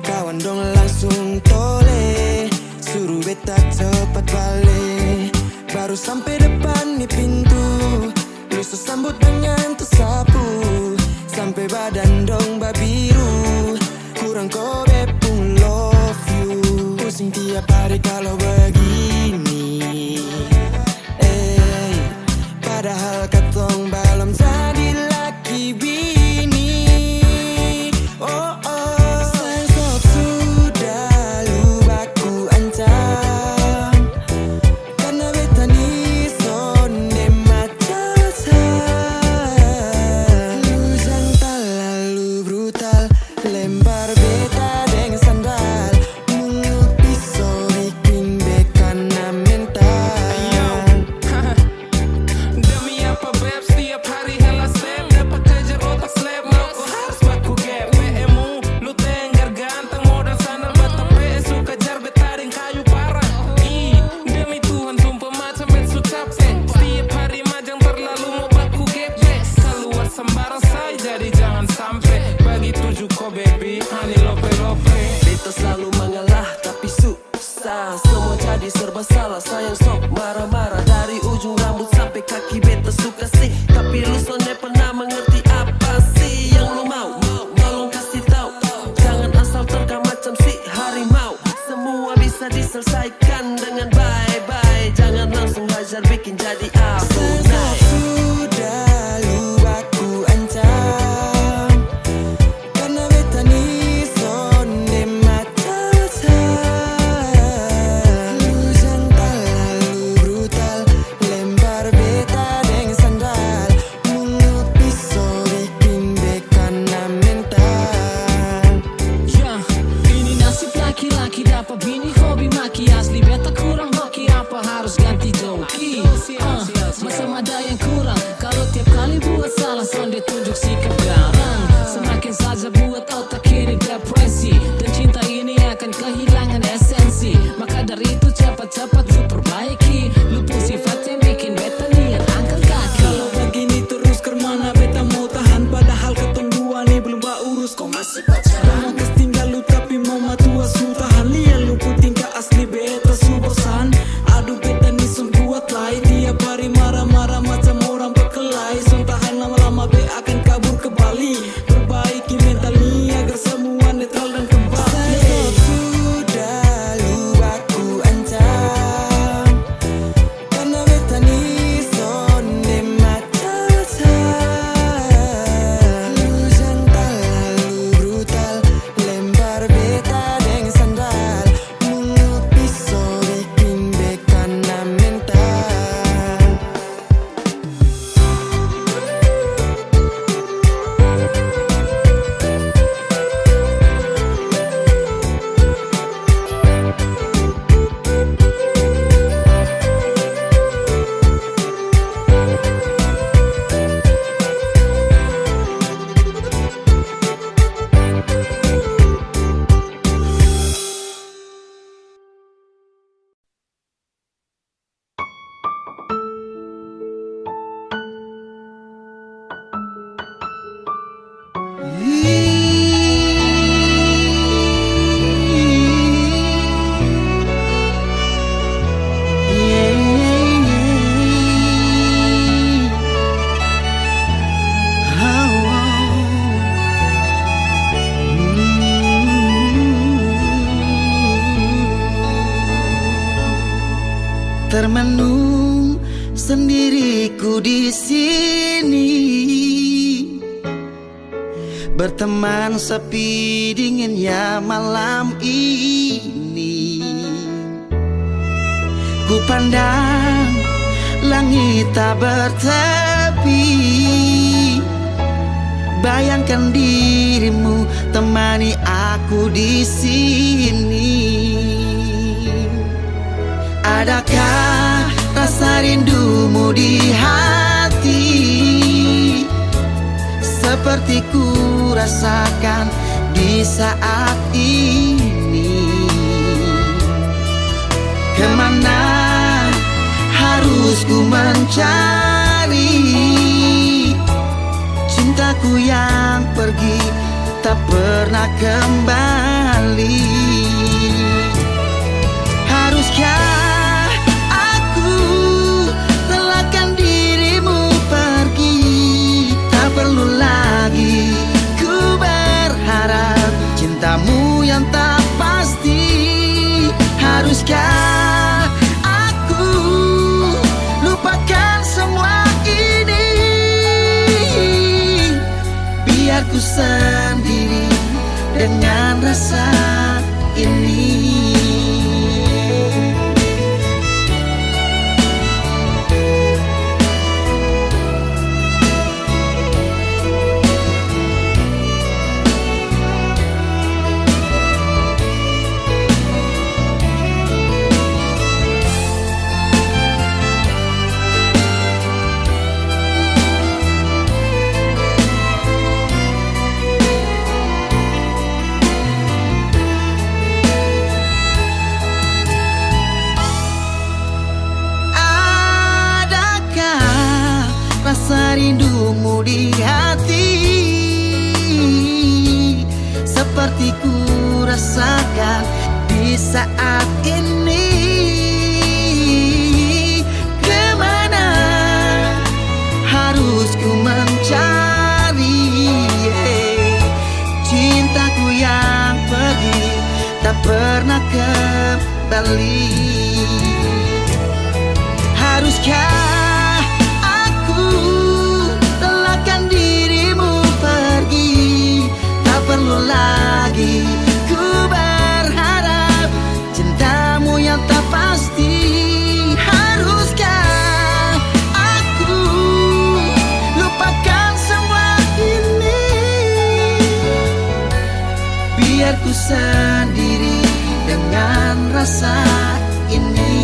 Kawan dong langsung tole, suruh beta cepat balik. Baru sampai depan nih pintu, lu sambut dengan tersapu. Sampai badan dong babiru, kurang kobe pun love you. Pusing tiap hari kalau begini. Padahal katong belum jadi laki bini. Sayang sok sudah lu baku ancam. Karena beta ni sonde macam-macam. Lu jangan terlalu brutal, lempar beta dengan sandal. Mulut pisau bikin beka na mental. Demi apa beb setiap hari hela step, dapat kejar otak slap. Mau kau harus baku gap PMU, lu tenggar ganteng modal sandal bata PS. Suka jar betaring kayu parah. Demi Tuhan sumpah macam bet su capek. Setiap hari majang terlalu mau baku gap. Keluar sembarang say, jadi jangan sampai bagi tujuh ko baby, honey lope-lope. Beta selalu mengalah tapi susah, semua jadi serba salah. Sayang sok marah-marah dari ujung rambut sampai kaki. Beta suka sih, tapi lu sonde pernah mengerti apa sih yang lu mau. Tolong kasih tahu, jangan asal terkam macam si harimau. Semua bisa diselesaikan dengan bye-bye. Jangan langsung hajar bikin jadi abu. Sudah lu baku ancam. Karena beta ni sonde macam-macam. Lu jangan terlalu brutal, lempar beta dengan sandal. Mulut pisau bikin beka na mental. Ini nasib laki-laki dapat bini hobi maki. Asli beta kurang hoki, apa harus ganti joki? Masa ada yang kurang, kalau tiap kali buat salah sonde tunjuk sikap garang. Semakin saja buat otak ini depresi, dan cinta ini akan kehilangan esensi. Maka dari itu cepat-cepat lu perbaiki. Lu pun sifat yang bikin beta niat angkat kaki. Kalau begini terus kemana beta mau tahan? Padahal ketong dua nih belum urus, kau masih pacaran. Mau tinggal lu tapi mau matua su tahan. Lihat lu pun tingkah asli beta su bosan. Aduh beta nih sun kuat lai, tiap hari marah-marah macam orang berkelahi. Sun tahan lama-lama be akan kabur ke Bali. Perbaiki mental nih agar semua netral dan kembali. Sudah lu baku ancam. Karena beta ni sonde macam-macam. Lu jangan terlalu brutal, lempar beta dengan sandal. Mulut pisau bikin beka na mental. Termenung sendiriku di sini, berteman sepi dinginnya malam ini. Ku pandang langit tak bertepi, Bayangkan dirimu temani aku di sini. Adakah rasa rindumu di hati seperti ku rasakan di saat ini? Kemana harus ku mencari cintaku yang pergi tak pernah kembali? Haruskah aku relakan dirimu pergi? Tak perlu lagi ku berharap cintamu yang tak pasti. Haruskah aku lupakan semua ini, biar ku sendiri dengan rasa ini. Rasa rindumu di hati seperti ku rasakan di saat ini. Kemana harus ku mencari cintaku yang pergi tak pernah kembali? Haruskah perlu lagi ku berharap cintamu yang tak pasti? Haruskah aku lupakan semua ini, biar ku sendiri dengan rasa ini?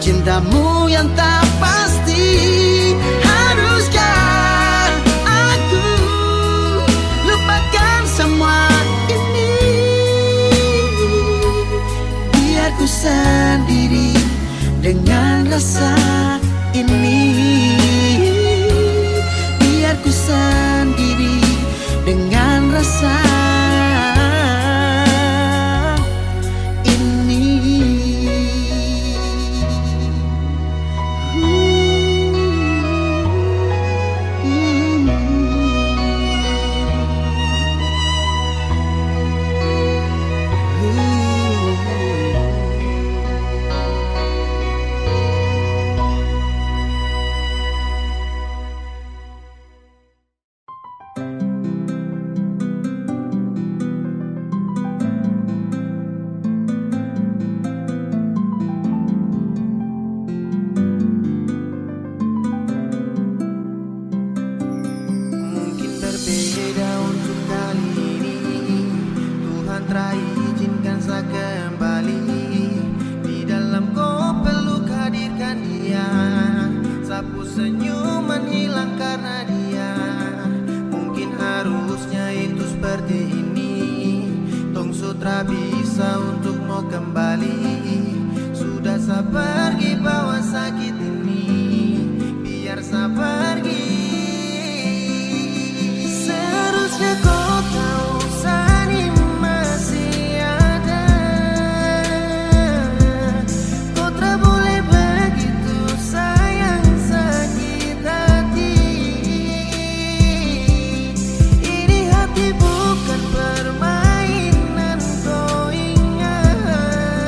Cintamu yang tak pasti. Haruskah aku lupakan semua ini, biar ku sendiri dengan rasa ini, biar ku sendiri dengan rasa izinkan saya kembali di dalam kau peluk hadirkan dia, sapu senyuman hilang karena dia. Mungkin harusnya itu seperti ini, tong sutra bisa untuk mau kembali. Sudah saya pergi bawa sakit ini, biar saya pergi. Seharusnya kau tahu Sani masih ada. Kau tak boleh begitu sayang sakit hati. Ini hati bukan permainan kau ingat.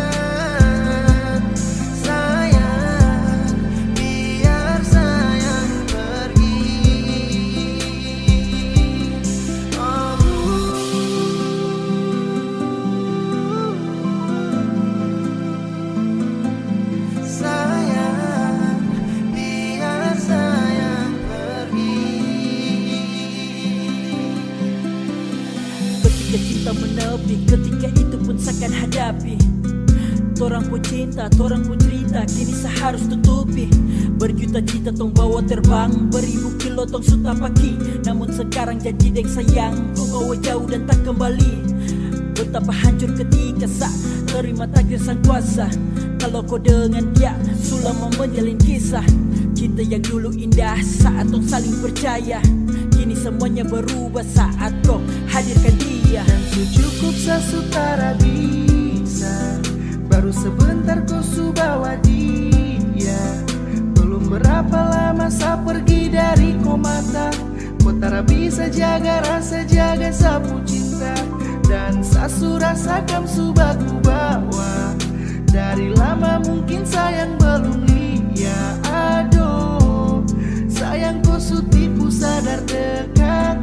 ketika cinta menepi, ketika itu pun seakan hadapi. Torang pun cinta, torang pun cerita, kini seharus tutupi. Berjuta cita tong bawa terbang, beribu kilo tong suta paki. Namun sekarang janji deng sayang, ku bawa jauh dan tak kembali. Betapa hancur ketika saat terima takdir sang kuasa. Kalau kau dengan dia, selama menjalin kisah cinta yang dulu indah saat tong saling percaya. Kini semuanya berubah saat kau hadirkan dia. Dan cukup sesutara bisa, baru sebentar kau bawa dia. Belum berapa lama saya pergi dari kau mata. Kau tak bisa jaga rasa, jaga sapu cinta. Dan sasu rasakan subaku bawa. Dari lama mungkin sayang belum lihat. Aduh, sayang kau tipu sadar dekat.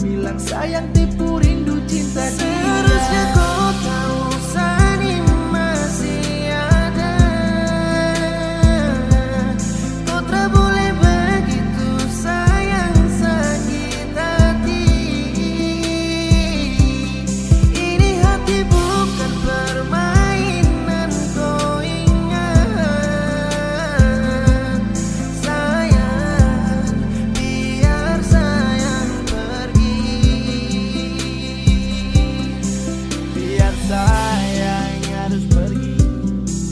Bilang sayang tipu rindu cinta dia. Seharusnya kau tahu Sani masih ada. Kau tak boleh begitu sayang sakit hati. Ini hati bukan permainan, kau ingat. Sayang, biar sayang pergi. Biar sayang harus pergi,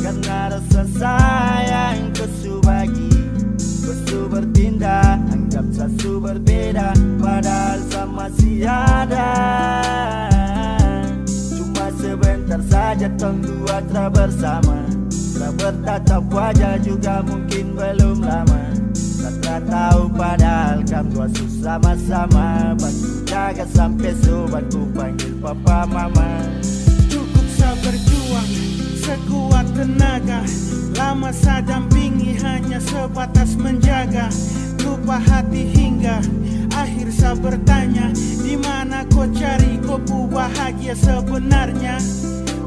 karena rasa sayang kesu bagi. Kesu bertindak, anggap sasu berbeda, padahal sama si ada. Cuma sebentar saja tong dua telah bersama. Telah bertatap wajah juga mungkin belum lama. Tak tahu padahal kan dua sama-sama. Bantu jaga sampai sobat ku panggil papa mama. Cukup saya berjuang sekuat tenaga. Lama saya dampingi hanya sebatas menjaga. Lupa hati hingga akhir saya bertanya, di mana kau cari kau bahagia sebenarnya?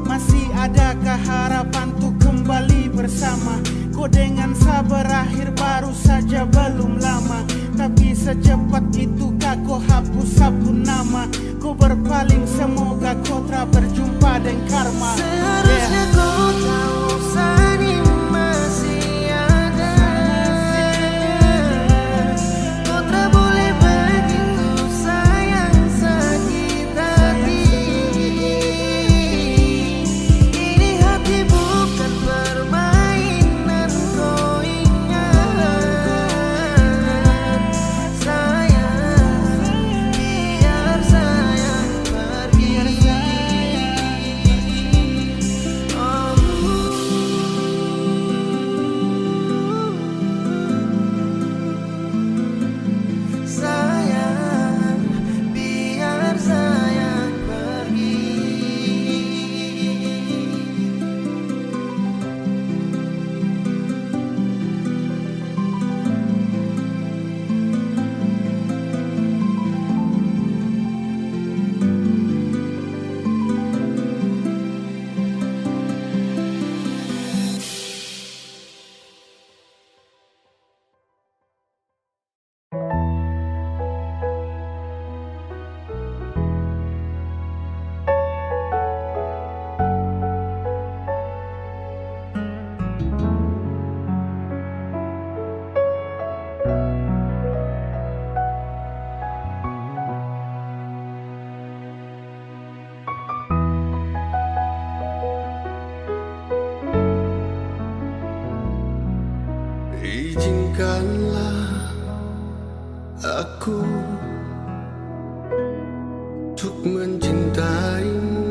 Masih adakah harapan untuk kembali bersama? Kau dengan saya berakhir baru saja belum lama. Tapi secepat itukah kau hapus sapu nama? Kau berpaling semoga kau tak berjumpa dengan karma. Seharusnya kau tahu Sani masih ada. Kau tak boleh begitu sayang sakit hati. Ini hati bukan permainan, kau ingat. Sayang, biar sayang pergi. Sayang, biar sayang pergi. Izinkanlah aku untuk mencintaimu.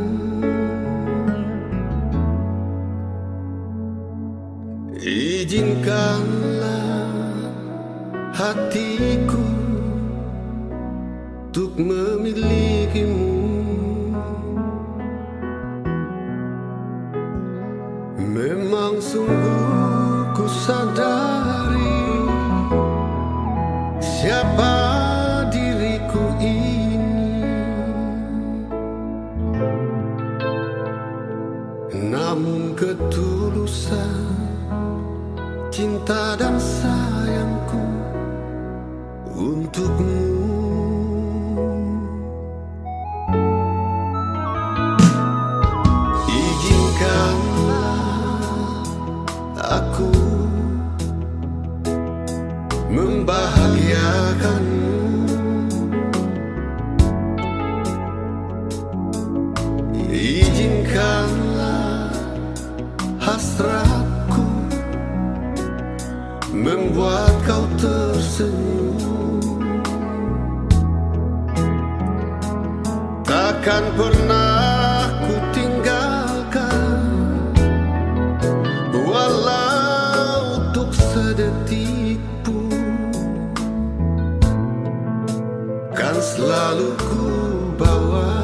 Izinkanlah hatiku untuk memilikimu. Memang sungguh ku sadari siapa diriku ini, namun ketulusan cinta dan sayangku untukmu takkan pernah ku tinggalkan, walau untuk sedetik pun, kan selalu ku bawa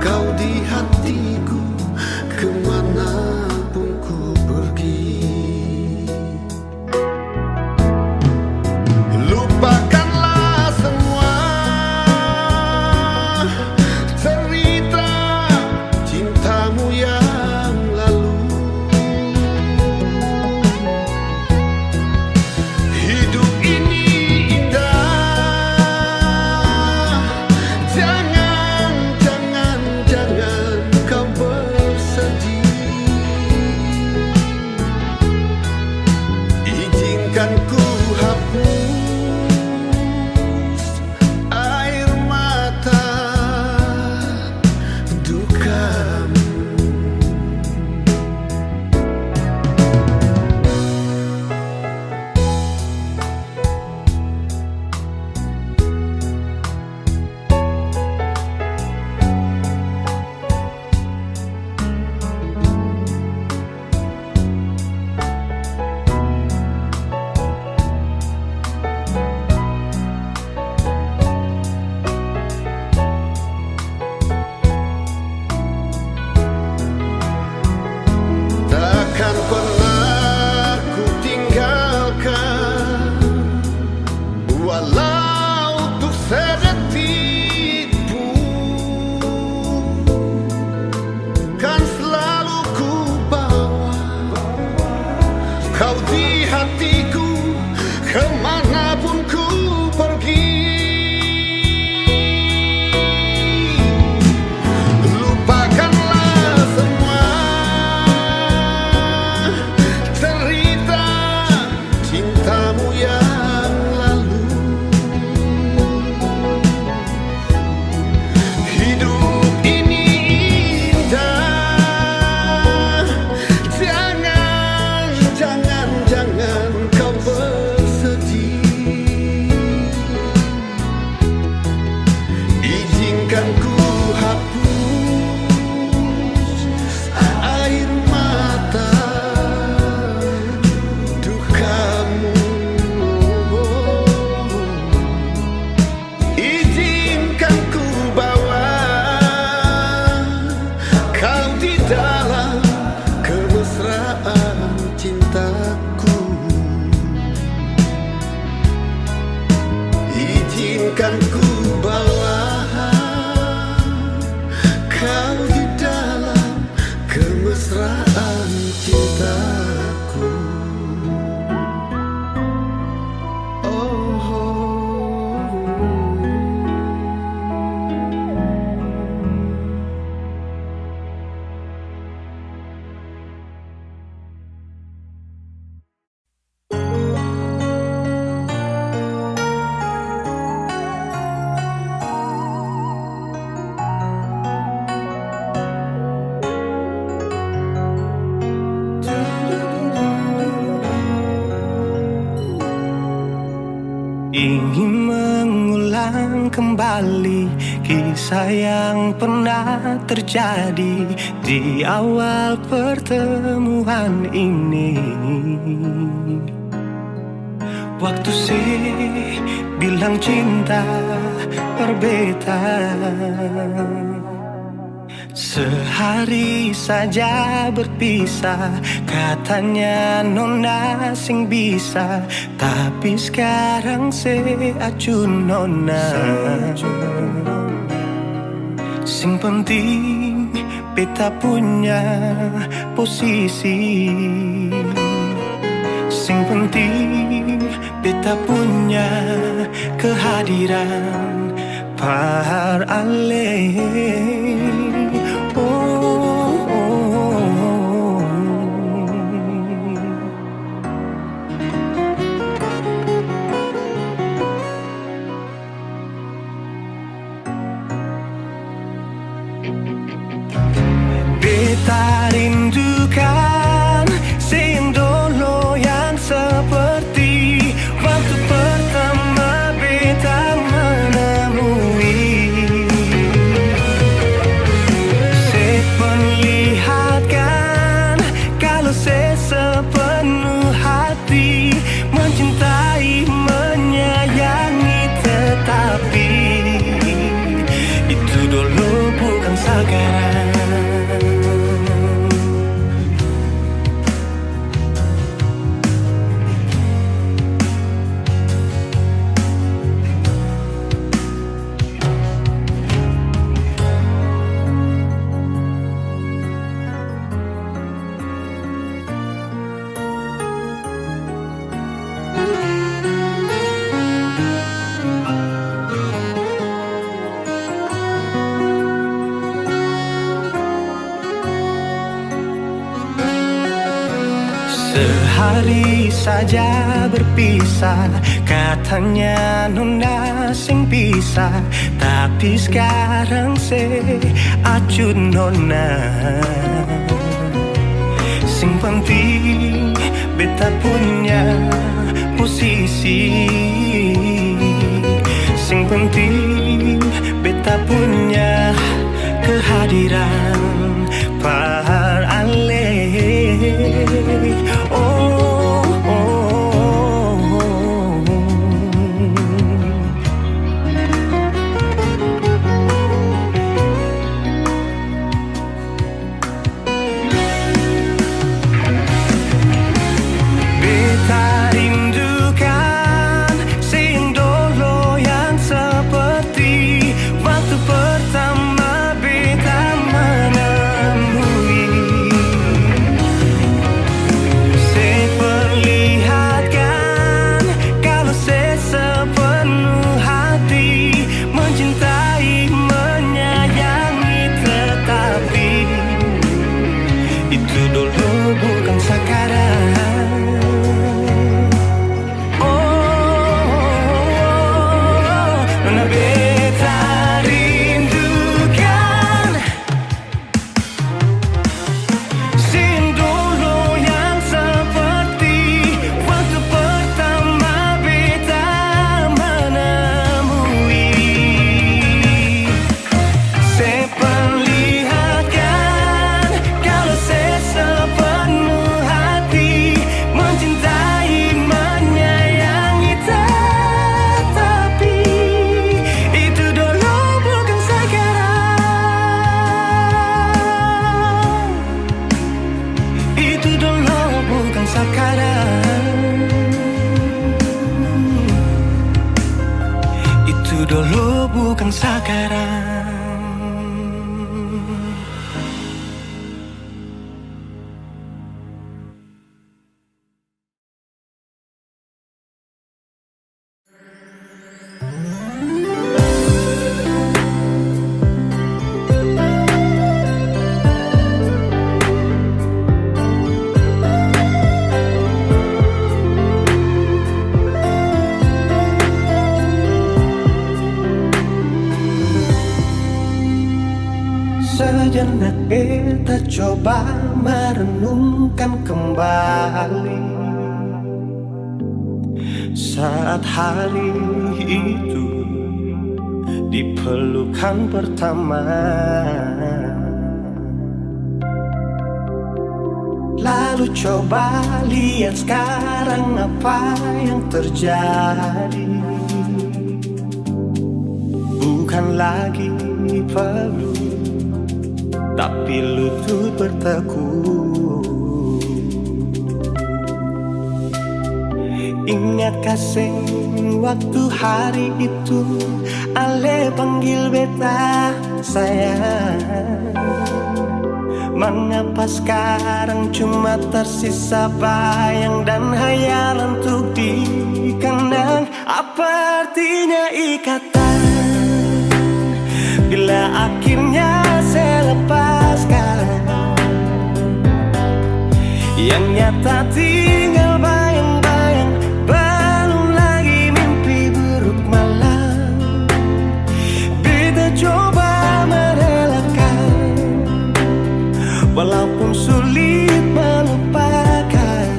kau di hatiku kemanapun ku pergi. Lupakanlah semua cerita cintamu yang lalu. Hidup ini indah, jangan, jangan, jangan kau bersedih. Izinkan ku hapus air mata dukamu. Takkan pernah ku tinggalkan, walau untuk sedetik pun, kan selalu ku bawa kau di hatiku kemanapun ku pergi. Lupakanlah semua cerita cintamu yang lalu. Hidup ini indah, jangan, jangan, jangan kau bersedih. Izinkan ku hapus air mata dukamu. Izinkan ku bawa kau di dalam kemesraan cintaku. Izinkan ku bawa kau di dalam kemesraan cintaku. Ingin mengulang kembali kisah yang pernah terjadi di awal pertemuan ini. Waktu bilang cinta berbeda, sehari saja berpisah. Katanya nona sing bisa, tapi sekarang acun nona. Sing penting beta punya posisi, sing penting beta punya kehadiran par ale. Beta rindukan sing dulu yang seperti waktu pertama beta menemui. Sehari saja berpisah, katanya nona sing pisah, tapi sekarang se acuh nona. Sing penting beta punya posisi, sing penting beta punya kehadiran par ale. Oh, oh, oh. Beta rindukan sing dulu yang seperti waktu pertama beta menemui. Seperlihatkan kalau saya sepenuh hati mencintai, menyayangi, tetapi itu dulu bukan sekarang. Nona beta rindukan sing dulu yang seperti waktu pertama beta menemui. Seperlihatkan kalau saya sepenuh hati mencintai, menyayangi, tetapi itu dulu bukan sekarang. Itu dulu bukan sekarang. Itu dulu bukan sekarang. Sejenak beta coba merenungkan kembali saat hari itu di pelukan pertama. Lalu coba lihat sekarang apa yang terjadi. Bukan lagi peluk, tapi lutut bertekuk. Ingat kasih waktu hari itu ale panggil beta sayang. Mengapa sekarang cuma tersisa bayang dan hayal untuk dikenang? Apa artinya ikatan bila akhirnya saya lepaskan? Yang nyata tinggal bayang-bayang, belum lagi mimpi buruk malam. Beta coba merelakan, walaupun sulit melupakan.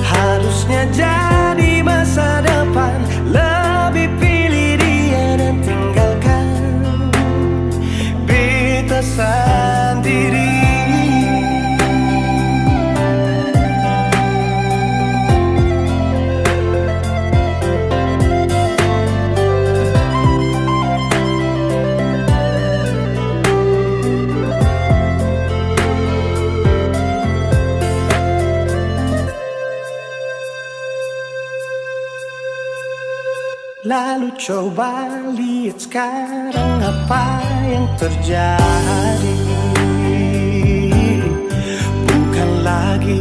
Harusnya jadi masa depan, lebih pilih dia dan tinggalkan beta sendiri. Lalu coba lihat sekarang apa yang terjadi. Bukan lagi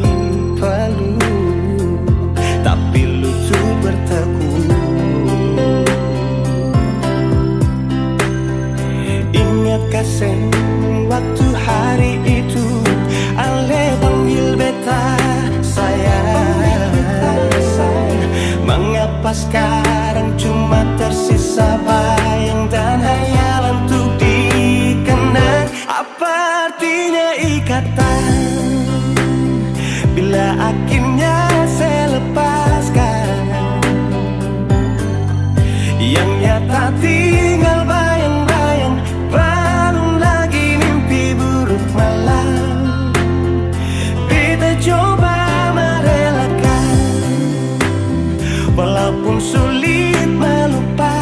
peluk, tapi lutut bertekuk. Ingat kasih waktu hari itu ale panggil beta Apa sekarang cuma tersisa bayang dan hayalan untuk dikenang. Apa artinya ikatan bila akhirnya saya lepaskan? Yang nyata tinggal bayang-bayang, belum lagi mimpi buruk malam. Kita coba merelakan, walaupun sulit melupakan.